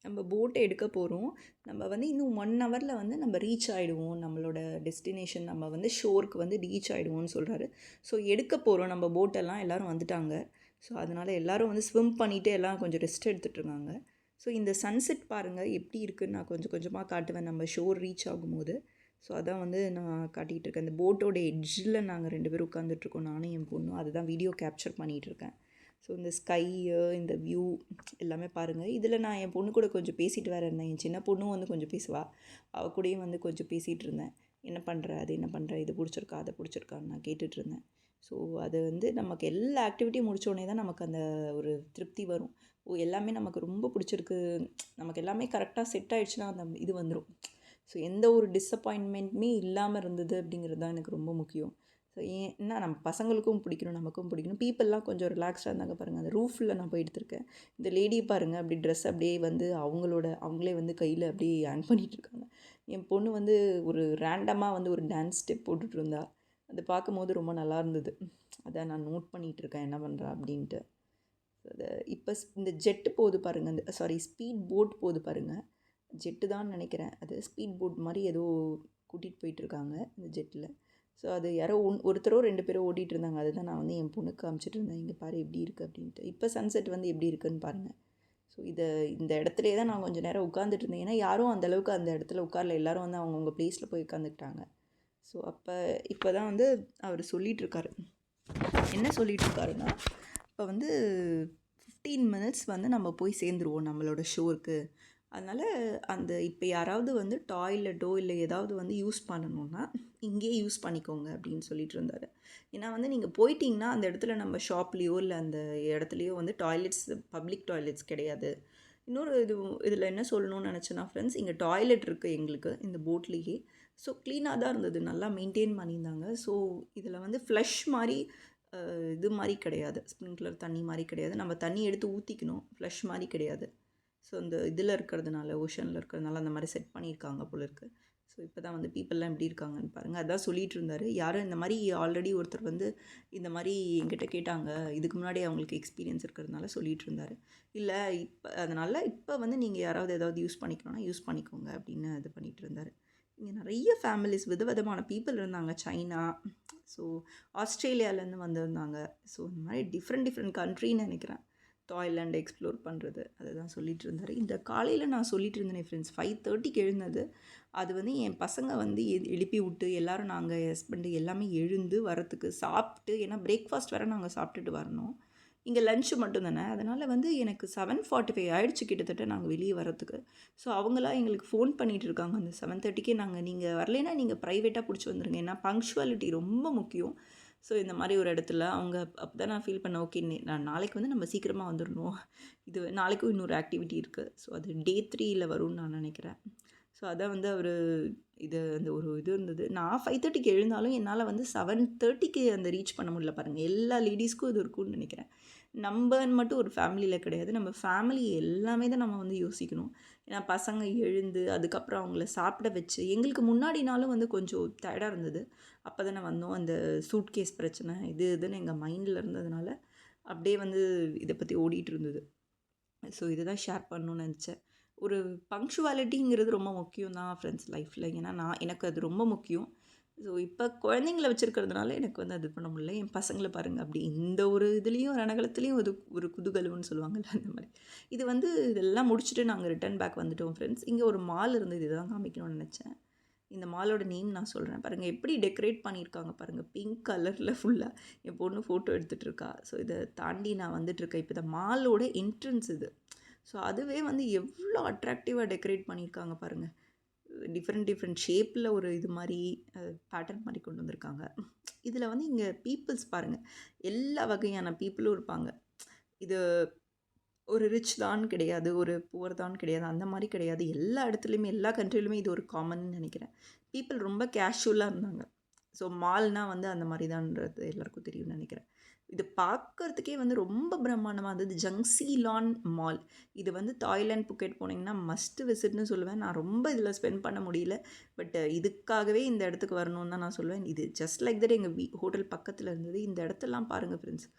நம்ம போட்டை எடுக்க போகிறோம், நம்ம வந்து இன்னும் 1 ஹவரில் வந்து நம்ம ரீச் ஆகிடுவோம், நம்மளோட டெஸ்டினேஷன் நம்ம வந்து ஷோருக்கு வந்து ரீச் ஆகிடுவோம்னு சொல்கிறாரு. ஸோ எடுக்க போகிறோம் நம்ம போட்டெல்லாம், எல்லோரும் வந்துட்டாங்க. ஸோ அதனால் எல்லோரும் வந்து ஸ்விம் பண்ணிவிட்டு எல்லாம் கொஞ்சம் ரெஸ்ட் எடுத்துகிட்ருக்காங்க. ஸோ இந்த சன்செட் பாருங்கள் எப்படி இருக்குதுன்னு நான் கொஞ்சம் கொஞ்சமாக காட்டுவேன் நம்ம ஷோர் ரீச் ஆகும்போது. ஸோ அதான் வந்து நான் காட்டிகிட்டு இருக்கேன். இந்த போட்டோட எட்ஜில் நாங்கள் 2 பேரும் உட்காந்துட்ருக்கோம், நானும் என் பொண்ணும். அதுதான் வீடியோ கேப்சர் பண்ணிகிட்ருக்கேன். ஸோ இந்த ஸ்கையு, இந்த வியூ எல்லாமே பாருங்கள். இதில் நான் என் பொண்ணு கூட கொஞ்சம் பேசிட்டு வேறு இருந்தேன். என் சின்ன பொண்ணும் வந்து கொஞ்சம் பேசுவாள். அவள் கூடயும் வந்து கொஞ்சம் பேசிகிட்டு இருந்தேன். என்ன பண்ணுற, அது என்ன பண்ணுற, இது பிடிச்சிருக்கா, அதை பிடிச்சிருக்கான்னு நான் கேட்டுட்ருந்தேன். ஸோ அது வந்து நமக்கு எல்லா ஆக்டிவிட்டியும் முடித்தோடனே தான் நமக்கு அந்த ஒரு திருப்தி வரும். எல்லாமே நமக்கு ரொம்ப பிடிச்சிருக்கு, நமக்கு எல்லாமே கரெக்டாக செட் ஆகிடுச்சுன்னா அந்த இது வந்துடும். ஸோ எந்த ஒரு டிஸப்பாயின்மெண்ட்டுமே இல்லாமல் இருந்தது அப்படிங்கிறது தான் எனக்கு ரொம்ப முக்கியம். ஸோ ஏன்னா நம்ம பசங்களுக்கும் பிடிக்கணும், நமக்கும் பிடிக்கணும். பீப்புளெலாம் கொஞ்சம் ரிலாக்ஸ்டாக இருந்தாங்க பாருங்கள். அந்த ரூஃபில் நான் போய் எடுத்திருக்கேன். இந்த லேடியை பாருங்கள், அப்படி ட்ரெஸ் அப்படியே வந்து அவங்களே வந்து கையில் அப்படியே ஹேங் பண்ணிகிட்ருக்காங்க. என் பொண்ணு வந்து ஒரு ரேண்டமாக வந்து ஒரு டான்ஸ் ஸ்டெப் போட்டுட்டு இருந்தா. அதை பார்க்கும்போது ரொம்ப நல்லா இருந்தது. அதை நான் நோட் பண்ணிகிட்ருக்கேன் என்ன பண்ணுறா அப்படின்ட்டு. அதை இப்போ இந்த ஜெட்டு போகுது பாருங்கள், இந்த ஸ்பீட் போட் போகுது பாருங்கள். ஜெட்டு தான் நினைக்கிறேன். அது ஸ்பீட் போட் மாதிரி ஏதோ கூட்டிகிட்டு போயிட்டுருக்காங்க இந்த ஜெட்டில். ஸோ அது யாரோ ஒருத்தரோ 2 பேரோ ஓட்டிகிட்டு இருந்தாங்க. அதுதான் நான் வந்து என் பொண்ணுக்கு காமிச்சிட்டு இருந்தேன். இங்கே பாரு எப்படி இருக்குது அப்படின்ட்டு. இப்போ சன்செட் வந்து எப்படி இருக்குதுன்னு பாருங்கள். ஸோ இந்த இடத்துலையே தான் நான் கொஞ்சம் நேரம் உட்காந்துட்டு இருந்தேன். ஏன்னா யாரும் அந்தளவுக்கு அந்த இடத்துல உட்காரல. எல்லோரும் வந்து அவங்கவுங்க ப்ளேஸில் போய் உட்காந்துக்கிட்டாங்க. ஸோ இப்போ தான் வந்து அவர் சொல்லிகிட்ருக்காரு. என்ன சொல்லிகிட்ருக்காருன்னா, இப்போ வந்து 15 மினிட்ஸ் வந்து நம்ம போய் சேர்ந்துருவோம் நம்மளோட ஷோருக்கு. அதனால் இப்போ யாராவது வந்து டாய்லெட்டோ இல்லை ஏதாவது வந்து யூஸ் பண்ணணுன்னா இங்கேயே யூஸ் பண்ணிக்கோங்க அப்படின்னு சொல்லிட்டு இருந்தார். ஏன்னா வந்து நீங்கள் போயிட்டீங்கன்னா அந்த இடத்துல நம்ம ஷாப்லேயோ இல்லை அந்த இடத்துலையோ வந்து பப்ளிக் டாய்லெட்ஸ் கிடையாது. இன்னொரு இதில் என்ன சொல்லணும்னு நினச்சேன்னா ஃப்ரெண்ட்ஸ், இங்கே டாய்லெட் இருக்குது எங்களுக்கு இந்த போட்லேயே. ஸோ க்ளீனாக தான் இருந்தது, நல்லா மெயின்டைன் பண்ணியிருந்தாங்க. ஸோ இதில் வந்து ஃப்ளஷ் மாதிரி இது மாதிரி கிடையாது, ஸ்ப்ரிங்க்லர் தண்ணி மாதிரி கிடையாது. நம்ம தண்ணி எடுத்து ஊற்றிக்கணும், ஃப்ளஷ் மாதிரி கிடையாது. ஸோ இந்த இதில் இருக்கிறதுனால, ஓஷனில் இருக்கிறதுனால அந்த மாதிரி செட் பண்ணியிருக்காங்க போல இருக்குது. ஸோ இப்போ தான் வந்து பீப்புளெலாம் எப்படி இருக்காங்கன்னு பாருங்கள். அதான் சொல்லிகிட்டு இருந்தார். யாரும் இந்த மாதிரி ஆல்ரெடி ஒருத்தர் வந்து இந்த மாதிரி என்கிட்ட கேட்டாங்க. இதுக்கு முன்னாடி அவங்களுக்கு எக்ஸ்பீரியன்ஸ் இருக்கிறதுனால சொல்லிகிட்டு இருந்தார். இல்லை அதனால் இப்போ வந்து நீங்கள் யாராவது ஏதாவது யூஸ் பண்ணிக்கணும்னா யூஸ் பண்ணிக்கோங்க அப்படின்னு இது பண்ணிகிட்டு இருந்தார். இங்கே நிறைய ஃபேமிலிஸ் விதவிதமான பீப்புள் இருந்தாங்க. சைனா, ஸோ ஆஸ்திரேலியாவிலேருந்து வந்திருந்தாங்க. ஸோ இந்த மாதிரி டிஃப்ரெண்ட் கண்ட்ரின்னு நினைக்கிறேன். தாய்லாண்ட் எக்ஸ்ப்ளோர் பண்ணுறது அதை தான் சொல்லிகிட்டு இருந்தார். இந்த காலையில் நான் சொல்லிகிட்டு இருந்தேன் ஃப்ரெண்ட்ஸ், 5:30க்கு எழுந்தது. அது வந்து என் பசங்க வந்து எழுப்பி விட்டு எல்லோரும் நாங்கள் ஹஸ்பண்டு எல்லாமே எழுந்து வரத்துக்கு சாப்பிட்டு, ஏன்னா பிரேக்ஃபாஸ்ட் வேறு நாங்கள் சாப்பிட்டுட்டு வரணும். இங்கே லஞ்சு மட்டும் தானே, அதனால் வந்து எனக்கு 7:45 ஆகிடுச்சு கிட்டத்தட்ட நாங்கள் வெளியே வரத்துக்கு. ஸோ அவங்களாம் எங்களுக்கு ஃபோன் பண்ணிகிட்டு இருக்காங்க அந்த 7:30க்கே. நீங்கள் வரலைன்னா நீங்கள் ப்ரைவேட்டாக பிடிச்சி வந்துடுங்க, ஏன்னா பங்க்சுவாலிட்டி ரொம்ப முக்கியம். ஸோ இந்த மாதிரி ஒரு இடத்துல அவங்க அப்போ தான் நான் ஃபீல் பண்ணேன், ஓகே நான் நாளைக்கு வந்து நம்ம சீக்கிரமாக வந்துடணும். இது நாளைக்கும் இன்னொரு ஆக்டிவிட்டி இருக்குது. ஸோ அது டே 3ல் வரும்னு நான் நினைக்கிறேன். ஸோ அதான் வந்து அவர் அந்த ஒரு இது இருந்தது. நான் 5:30க்கு எழுந்தாலும் என்னால் வந்து 7:30க்கு அந்த ரீச் பண்ண முடியல பாருங்கள். எல்லா லேடிஸ்க்கும் இது இருக்கும்னு நினைக்கிறேன். நம்பன்னு மட்டும் ஒரு ஃபேமிலியில் கிடையாது, நம்ம ஃபேமிலி எல்லாமே தான் நம்ம வந்து யோசிக்கணும். ஏன்னா பசங்க எழுந்து அதுக்கப்புறம் அவங்கள சாப்பிட வச்சு, எங்களுக்கு முன்னாடினாலும் வந்து கொஞ்சம் டயர்டாக இருந்தது. அப்போ தானே வந்தோம். அந்த சூட்கேஸ் பிரச்சனை இதுன்னு எங்கள் மைண்டில் இருந்ததுனால அப்படியே வந்து இதை பற்றி ஓடிட்டு இருந்தது. ஸோ இதை தான் ஷேர் பண்ணணும்னு நினச்சேன். ஒரு பங்க்சுவாலிட்டிங்கிறது ரொம்ப முக்கியம் தான் ஃப்ரெண்ட்ஸ் லைஃப்பில். ஏன்னா எனக்கு அது ரொம்ப முக்கியம். ஸோ இப்போ குழந்தைங்கள வச்சுருக்கிறதுனால எனக்கு வந்து அது பண்ண முடியல. என் பசங்களை பாருங்கள், அப்படி இந்த ஒரு இதுலேயும் ரணகலத்துலேயும் ஒரு குதூகலம்னு சொல்லுவாங்கள்ல அந்த மாதிரி. இது வந்து இதெல்லாம் முடிச்சுட்டு நாங்கள் ரிட்டர்ன் பேக் வந்துவிட்டோம் ஃப்ரெண்ட்ஸ். இங்கே ஒரு மால் இருந்தது, இதுதான் காமிக்கணும்னு நினச்சேன். இந்த மாலோட நேம் நான் சொல்கிறேன் பாருங்கள். எப்படி டெக்கரேட் பண்ணியிருக்காங்க பாருங்கள், பிங்க் கலரில் ஃபுல்லாக. என் பொண்ணு ஃபோட்டோ எடுத்துகிட்ருக்கா. ஸோ இதை தாண்டி நான் வந்துட்டுருக்கேன். இப்போ இந்த மாலோட என்ட்ரன்ஸ் இது. ஸோ அதுவே வந்து எவ்வளோ அட்ராக்டிவாக டெக்கரேட் பண்ணியிருக்காங்க பாருங்கள். டிஃப்ரெண்ட் ஷேப்பில் ஒரு இது மாதிரி பேட்டர்ன் மாதிரி கொண்டு வந்திருக்காங்க. இதில் வந்து இங்கே பீப்புள்ஸ் பாருங்கள், எல்லா வகையான பீப்புளும் இருப்பாங்க. இது ஒரு ரிச் தான் கிடையாது, ஒரு புவர் தான் கிடையாது, அந்த மாதிரி கிடையாது. எல்லா இடத்துலையுமே எல்லா கண்ட்ரிலையுமே இது ஒரு காமன்னு நினைக்கிறேன். பீப்புள் ரொம்ப கேஷுவலாக இருந்தாங்க. ஸோ மால்னால் வந்து அந்த மாதிரி தான்ன்றது எல்லாருக்கும் தெரியும்னு நினைக்கிறேன். இது பார்க்குறதுக்கே வந்து ரொம்ப பிரம்மாண்டமாக இருந்தது. ஜங்சிலான் மால். இது வந்து தாய்லாந்து, புக்கெட் போனீங்கன்னா மஸ்ட் விசிட்னு சொல்லுவேன். நான் ரொம்ப இதில் ஸ்பெண்ட் பண்ண முடியல. பட் இதுக்காகவே இந்த இடத்துக்கு வரணும்னு தான் நான் சொல்லுவேன். இது ஜஸ்ட் லைக் தட் எங்கள் ஹோட்டல் பக்கத்தில் இருந்தது. இந்த இடத்தெல்லாம் பாருங்கள் ஃப்ரெண்ட்ஸ்.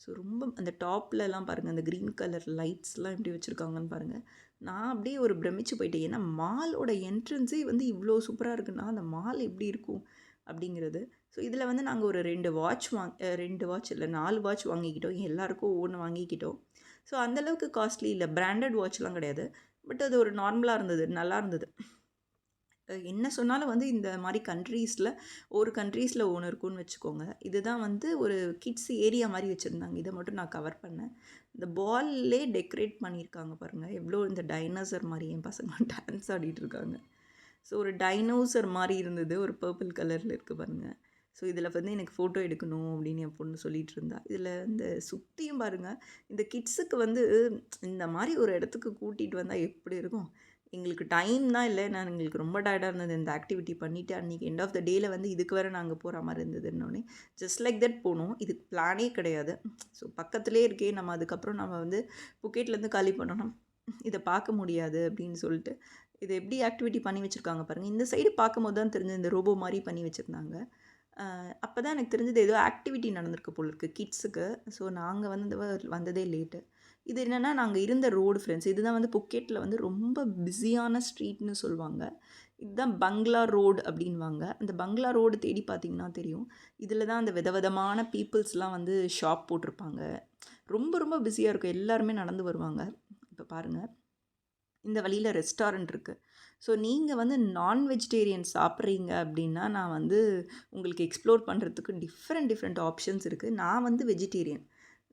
ஸோ ரொம்ப அந்த டாப்லலாம் பாருங்கள், அந்த க்ரீன் கலர் லைட்ஸ்லாம் எப்படி வச்சுருக்காங்கன்னு பாருங்கள். நான் அப்படியே ஒரு பிரமிச்சு போயிட்டேன். ஏன்னா மாலோட என்ட்ரன்ஸே வந்து இவ்வளோ சூப்பராக இருக்குன்னா அந்த மால் எப்படி இருக்கும் அப்படிங்கிறது. ஸோ இதில் வந்து நாங்கள் ஒரு 2 வாட்ச் இல்லை 4 வாட்ச் வாங்கிக்கிட்டோம். எல்லாருக்கும் ஒவ்வொன்று வாங்கிக்கிட்டோம். ஸோ அந்தளவுக்கு காஸ்ட்லி இல்லை, பிராண்டட் வாட்ச்லாம் கிடையாது. பட் அது ஒரு நார்மலாக இருந்தது, நல்லா இருந்தது. என்ன சொன்னாலும் வந்து இந்த மாதிரி கண்ட்ரீஸில் ஒரு கண்ட்ரீஸில் ஒன்று இருக்குன்னு வச்சுக்கோங்க. இதுதான் வந்து ஒரு கிட்ஸ் ஏரியா மாதிரி வச்சுருந்தாங்க. இதை மட்டும் நான் கவர் பண்ணேன். இந்த பால்லே டெக்கரேட் பண்ணியிருக்காங்க பாருங்கள், எவ்வளோ இந்த டைனோசர் மாதிரி என் பசங்க டான்ஸ் ஆடிட்டு இருக்காங்க. ஸோ ஒரு டைனோசர் மாதிரி இருந்தது, ஒரு பர்பிள் கலரில் இருக்குது பாருங்கள். ஸோ இதில் வந்து எனக்கு ஃபோட்டோ எடுக்கணும் அப்படின்னு என் பொண்ணு சொல்லிகிட்டு இருந்தா. இதில் இந்த சுற்றியும் பாருங்கள், இந்த கிட்ஸுக்கு வந்து இந்த மாதிரி ஒரு இடத்துக்கு கூட்டிகிட்டு வந்தால் எப்படி இருக்கும். எங்களுக்கு டைம் தான் இல்லை, நான் எங்களுக்கு ரொம்ப டயர்டாக இருந்தது இந்த ஆக்டிவிட்டி பண்ணிவிட்டு. அன்றைக்கி எண்ட் ஆஃப் த டேயில் வந்து இதுக்கு வேறு நாங்கள் போகிற மாதிரி இருந்ததுன்னொடனே ஜஸ்ட் லைக் தட் போனோம். இதுக்கு பிளானே கிடையாது. ஸோ பக்கத்துலேயே இருக்கே, நம்ம அதுக்கப்புறம் நம்ம வந்து புக்கெட்லேருந்து காலி பண்ணோன்னா இதை பார்க்க முடியாது அப்படின்னு சொல்லிட்டு இது எப்படி ஆக்டிவிட்டி பண்ணி வச்சுருக்காங்க பாருங்கள். இந்த சைடு பார்க்கும்போது தான் தெரிஞ்சது, இந்த ரோபோ மாதிரி பண்ணி வச்சுருந்தாங்க. அப்போ தான் எனக்கு தெரிஞ்சது ஏதோ ஆக்டிவிட்டி நடந்திருக்கு போல இருக்குது கிட்ஸுக்கு. ஸோ நாங்கள் வந்ததே லேட்டு. இது என்னென்னா, நாங்கள் இருந்த ரோடு ஃப்ரெண்ட்ஸ், இதுதான் வந்து புக்கெட்டில் வந்து ரொம்ப பிஸியான ஸ்ட்ரீட்னு சொல்லுவாங்க. இதுதான் பங்களா ரோடு அப்படின்வாங்க. அந்த பங்களா ரோடு தேடி பார்த்தீங்கன்னா தெரியும். இதில் தான் அந்த விதவிதமான பீப்புள்ஸ்லாம் வந்து ஷாப் போட்டிருப்பாங்க. ரொம்ப ரொம்ப பிஸியாக இருக்கும், எல்லாருமே நடந்து வருவாங்க. இப்போ பாருங்கள், இந்த வழியில் ரெஸ்டாரண்ட் இருக்குது. ஸோ நீங்கள் வந்து நான் வெஜிடேரியன் சாப்பிட்றீங்க அப்படின்னா, நான் வந்து உங்களுக்கு எக்ஸ்ப்ளோர் பண்ணுறதுக்கு டிஃப்ரெண்ட் ஆப்ஷன்ஸ் இருக்குது. நான் வந்து வெஜிடேரியன்.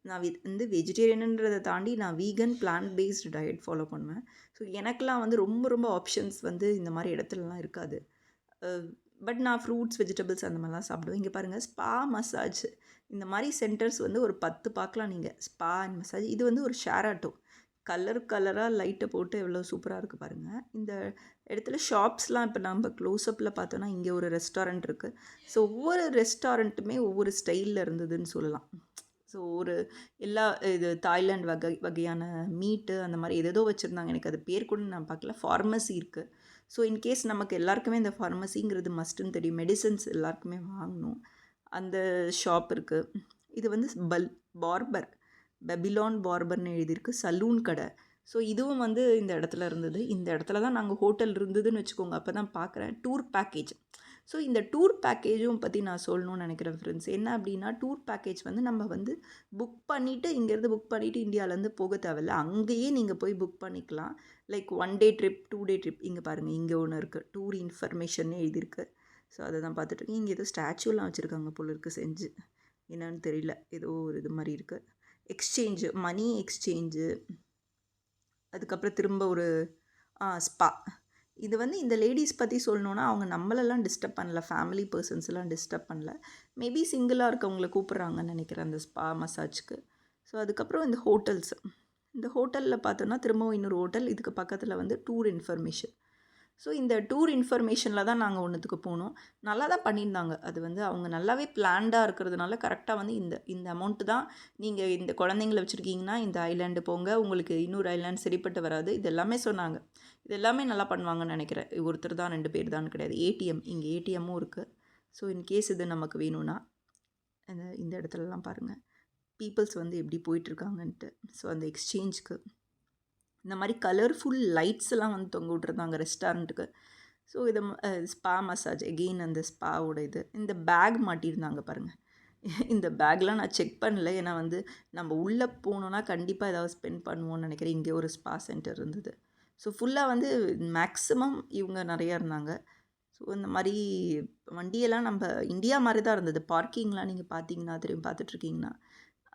நான் வந்து வெஜிடேரியனுன்றதை தாண்டி நான் vegan plant based diet follow பண்ணுவேன். ஸோ எனக்கெலாம் வந்து ரொம்ப ஆப்ஷன்ஸ் வந்து இந்த மாதிரி இடத்துலலாம் இருக்காது. பட் நான் ஃப்ரூட்ஸ், வெஜிடபிள்ஸ் அந்த மாதிரிலாம் சாப்பிடுவேன். இங்கே பாருங்கள், ஸ்பா மசாஜ் இந்த மாதிரி சென்டர்ஸ் வந்து ஒரு 10 பார்க்கலாம் நீங்கள். Spa and massage. இது வந்து ஒரு ஷேர் ஆட்டோ, கலராக லைட்டை போட்டு எவ்வளோ சூப்பராக இருக்குது பாருங்கள். இந்த இடத்துல ஷாப்ஸ்லாம் இப்போ நம்ம க்ளோஸ்அப்பில் பார்த்தோன்னா இங்கே ஒரு ரெஸ்டாரண்ட் இருக்குது. ஸோ ஒவ்வொரு ரெஸ்டாரண்ட்டுமே ஒவ்வொரு ஸ்டைலில் இருந்ததுன்னு சொல்லலாம். ஸோ ஒரு எல்லா இது தாய்லாண்ட் வகையான மீட்டு அந்த மாதிரி ஏதேதோ வச்சுருந்தாங்க. எனக்கு அது பேர் கூட நான் பார்க்கல. ஃபார்மசி இருக்குது. ஸோ இன்கேஸ் நமக்கு எல்லாருக்குமே இந்த ஃபார்மசிங்கிறது மஸ்ட்டுன்னு தெரியும், மெடிசன்ஸ் எல்லாருக்குமே வாங்கணும். அந்த ஷாப் இருக்குது. இது வந்து பார்பர், பெபிலான் பார்பர்னு எழுதியிருக்கு, சலூன் கடை. ஸோ இதுவும் வந்து இந்த இடத்துல இருந்தது. இந்த இடத்துல தான் நாங்கள் ஹோட்டல் இருந்ததுன்னு வச்சுக்கோங்க. அப்போ தான் பார்க்குறேன் டூர் பேக்கேஜ். ஸோ இந்த டூர் பேக்கேஜும் பற்றி நான் சொல்லணும்னு நினைக்கிறேன் ஃப்ரெண்ட்ஸ். என்ன அப்படின்னா, டூர் பேக்கேஜ் வந்து நம்ம வந்து புக் பண்ணிவிட்டு இங்கேருந்து புக் பண்ணிவிட்டு இந்தியாவிலேருந்து போக தேவையில்ல, அங்கேயே நீங்கள் போய் புக் பண்ணிக்கலாம். Like 1 day trip, 2 day trip. இங்கே பாருங்கள், இங்கே ஒன்று இருக்குது, டூர் இன்ஃபர்மேஷன் எழுதியிருக்கு. ஸோ அதை தான் பார்த்துட்ருக்கேன். இங்கே ஏதோ ஸ்டாச்சுலாம் வச்சுருக்காங்க போல இருக்குது செஞ்சு, என்னன்னு தெரியல, ஏதோ ஒரு இது மாதிரி இருக்குது. எக்ஸ்சேஞ்சு, மணி எக்ஸ்சேஞ்சு, அதுக்கப்புறம் திரும்ப ஒரு ஸ்பா. இது வந்து இந்த லேடிஸ் பற்றி சொல்லணுன்னா, அவங்க நம்மளெல்லாம் டிஸ்டர்ப் பண்ணல, ஃபேமிலி பர்சன்ஸ்லாம் டிஸ்டர்ப் பண்ணல. மேபி சிங்கிளாக இருக்கவங்கள கூப்பிட்றாங்கன்னு நினைக்கிறேன் அந்த ஸ்பா மசாஜ்க்கு. ஸோ அதுக்கப்புறம் இந்த ஹோட்டல்ஸ், இந்த ஹோட்டலில் பார்த்தோன்னா திரும்பவும் இன்னொரு ஹோட்டல், இதுக்கு பக்கத்தில் வந்து டூர் இன்ஃபர்மேஷன். ஸோ இந்த டூர் இன்ஃபர்மேஷனில் தான் நாங்கள் ஒன்றுத்துக்கு போனோம். நல்லா தான் பண்ணியிருந்தாங்க. அது வந்து அவங்க நல்லாவே பிளான்டாக இருக்கிறதுனால கரெக்டாக வந்து இந்த அமௌண்ட்டு தான், நீங்கள் இந்த குழந்தைங்கள வச்சுருக்கீங்கன்னா இந்த ஐலாண்டு போங்க, உங்களுக்கு இன்னொரு ஐலாண்ட் சரிப்பட்டு வராது, இது எல்லாமே சொன்னாங்க. இது எல்லாமே நல்லா பண்ணுவாங்கன்னு நினைக்கிறேன். ஒருத்தர் தான் 2 பேர் தான் கிடையாது. ஏடிஎம், இங்கே ஏடிஎம்மும் இருக்குது. ஸோ இன்கேஸ் இது நமக்கு வேணும்னா இந்த இடத்துலலாம் பாருங்கள் பீப்புள்ஸ் வந்து எப்படி போயிட்டுருக்காங்கன்ட்டு. ஸோ அந்த எக்ஸ்சேஞ்சுக்கு இந்த மாதிரி கலர்ஃபுல் லைட்ஸ்லாம் வந்து தொங்க விட்ருந்தாங்க ரெஸ்டாரண்ட்டுக்கு. ஸோ இதை ஸ்பா மசாஜ், எகெயின் அந்த ஸ்பாவோட இது. இந்த பேக் மாட்டியிருந்தாங்க பாருங்கள். இந்த பேக்லாம் நான் செக் பண்ணல, ஏன்னா வந்து நம்ம உள்ளே போனோன்னா கண்டிப்பாக ஏதாவது ஸ்பெண்ட் பண்ணுவோன்னு நினைக்கிறேன். இங்கே ஒரு ஸ்பா சென்டர் இருந்தது. ஸோ ஃபுல்லாக வந்து மேக்ஸிமம் இவங்க நிறையா இருந்தாங்க. ஸோ இந்த மாதிரி வண்டியெல்லாம் நம்ம இந்தியா மாதிரி தான் இருந்தது. பார்க்கிங்லாம் நீங்கள் பார்த்தீங்கன்னா தெரியும், பார்த்துட்ருக்கீங்கன்னா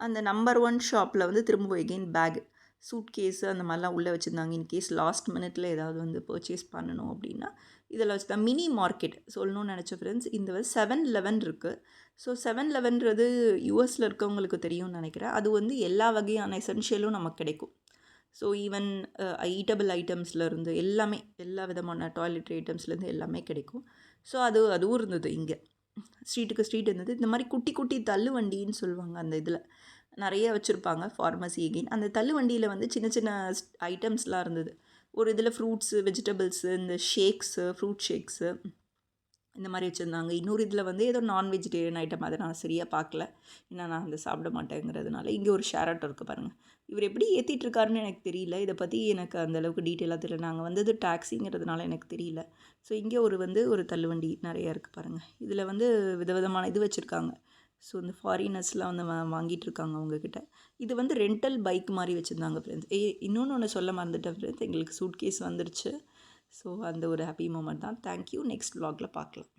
அந்த நம்பர் 1 ஷாப்பில் வந்து திரும்ப எகெயின் பேக், சூட்கேஸு அந்த மாதிரிலாம் உள்ளே வச்சுருந்தாங்க. இன்கேஸ் லாஸ்ட் மினிட்ல ஏதாவது வந்து பர்ச்சேஸ் பண்ணணும் அப்படின்னா இதில் வச்சு தான். மினி மார்க்கெட் சொல்லணும்னு நினச்ச ஃப்ரெண்ட்ஸ், இந்த வந்து 7-Eleven இருக்குது. ஸோ 7-Elevenன்றது யூஎஸில் இருக்கவங்களுக்கு தெரியும்னு நினைக்கிறேன். அது வந்து எல்லா வகையான எசென்ஷியலும் நமக்கு கிடைக்கும். ஸோ ஈவன் ஈட்டபிள் ஐட்டம்ஸ்லேருந்து எல்லாமே, எல்லா விதமான டாய்லெட்ரி ஐட்டம்ஸ்லேருந்து எல்லாமே கிடைக்கும். ஸோ அதுவும் இருந்தது. இங்கே ஸ்ட்ரீட்டுக்கு ஸ்ட்ரீட் இருந்தது. இந்த மாதிரி குட்டி குட்டி தள்ளு வண்டின்னு சொல்லுவாங்க, அந்த இதில் நிறைய வச்சுருப்பாங்க. ஃபார்மசி எகெயின் அந்த தள்ளு வண்டியில் வந்து சின்ன சின்ன ஐட்டம்ஸ்லாம் இருந்தது. ஒரு இதில் ஃப்ரூட்ஸு, வெஜிடபிள்ஸு, இந்த ஷேக்ஸு, ஃப்ரூட் ஷேக்ஸு இந்த மாதிரி வச்சுருந்தாங்க. இன்னொரு இதில் வந்து ஏதோ நான் வெஜிடேரியன் ஐட்டம், அதை நான் சரியாக பார்க்கல, ஏன்னா நான் அதை சாப்பிட மாட்டேங்கிறதுனால. இங்கே ஒரு ஷேர் ஆட்டோ இருக்குது பாருங்கள். இவர் எப்படி ஏற்றிட்டுருக்காருன்னு எனக்கு தெரியல, இதை பற்றி எனக்கு அந்தளவுக்கு டீட்டெயிலாக தெரியல. நாங்கள் வந்தது டாக்ஸிங்கிறதுனால எனக்கு தெரியல. ஸோ இங்கே ஒரு தள்ளுவண்டி நிறையா இருக்குது பாருங்கள். இதில் வந்து விதவிதமான இது வச்சுருக்காங்க. ஸோ இந்த ஃபாரினர்ஸ்லாம் வந்து வாங்கிட்டு இருக்காங்க அவங்கக்கிட்ட. இது வந்து ரெண்டல் பைக் மாதிரி வச்சுருந்தாங்க ஃப்ரெண்ட்ஸ். இன்னொன்று சொல்ல மறந்துட்டேன் ஃப்ரெண்ட்ஸ், எங்களுக்கு சூட்கேஸ் வந்துருச்சு. ஸோ அந்த ஒரு ஹாப்பி மூமெண்ட் தான். தேங்க்யூ. நெக்ஸ்ட் vlogல பார்க்கலாம்.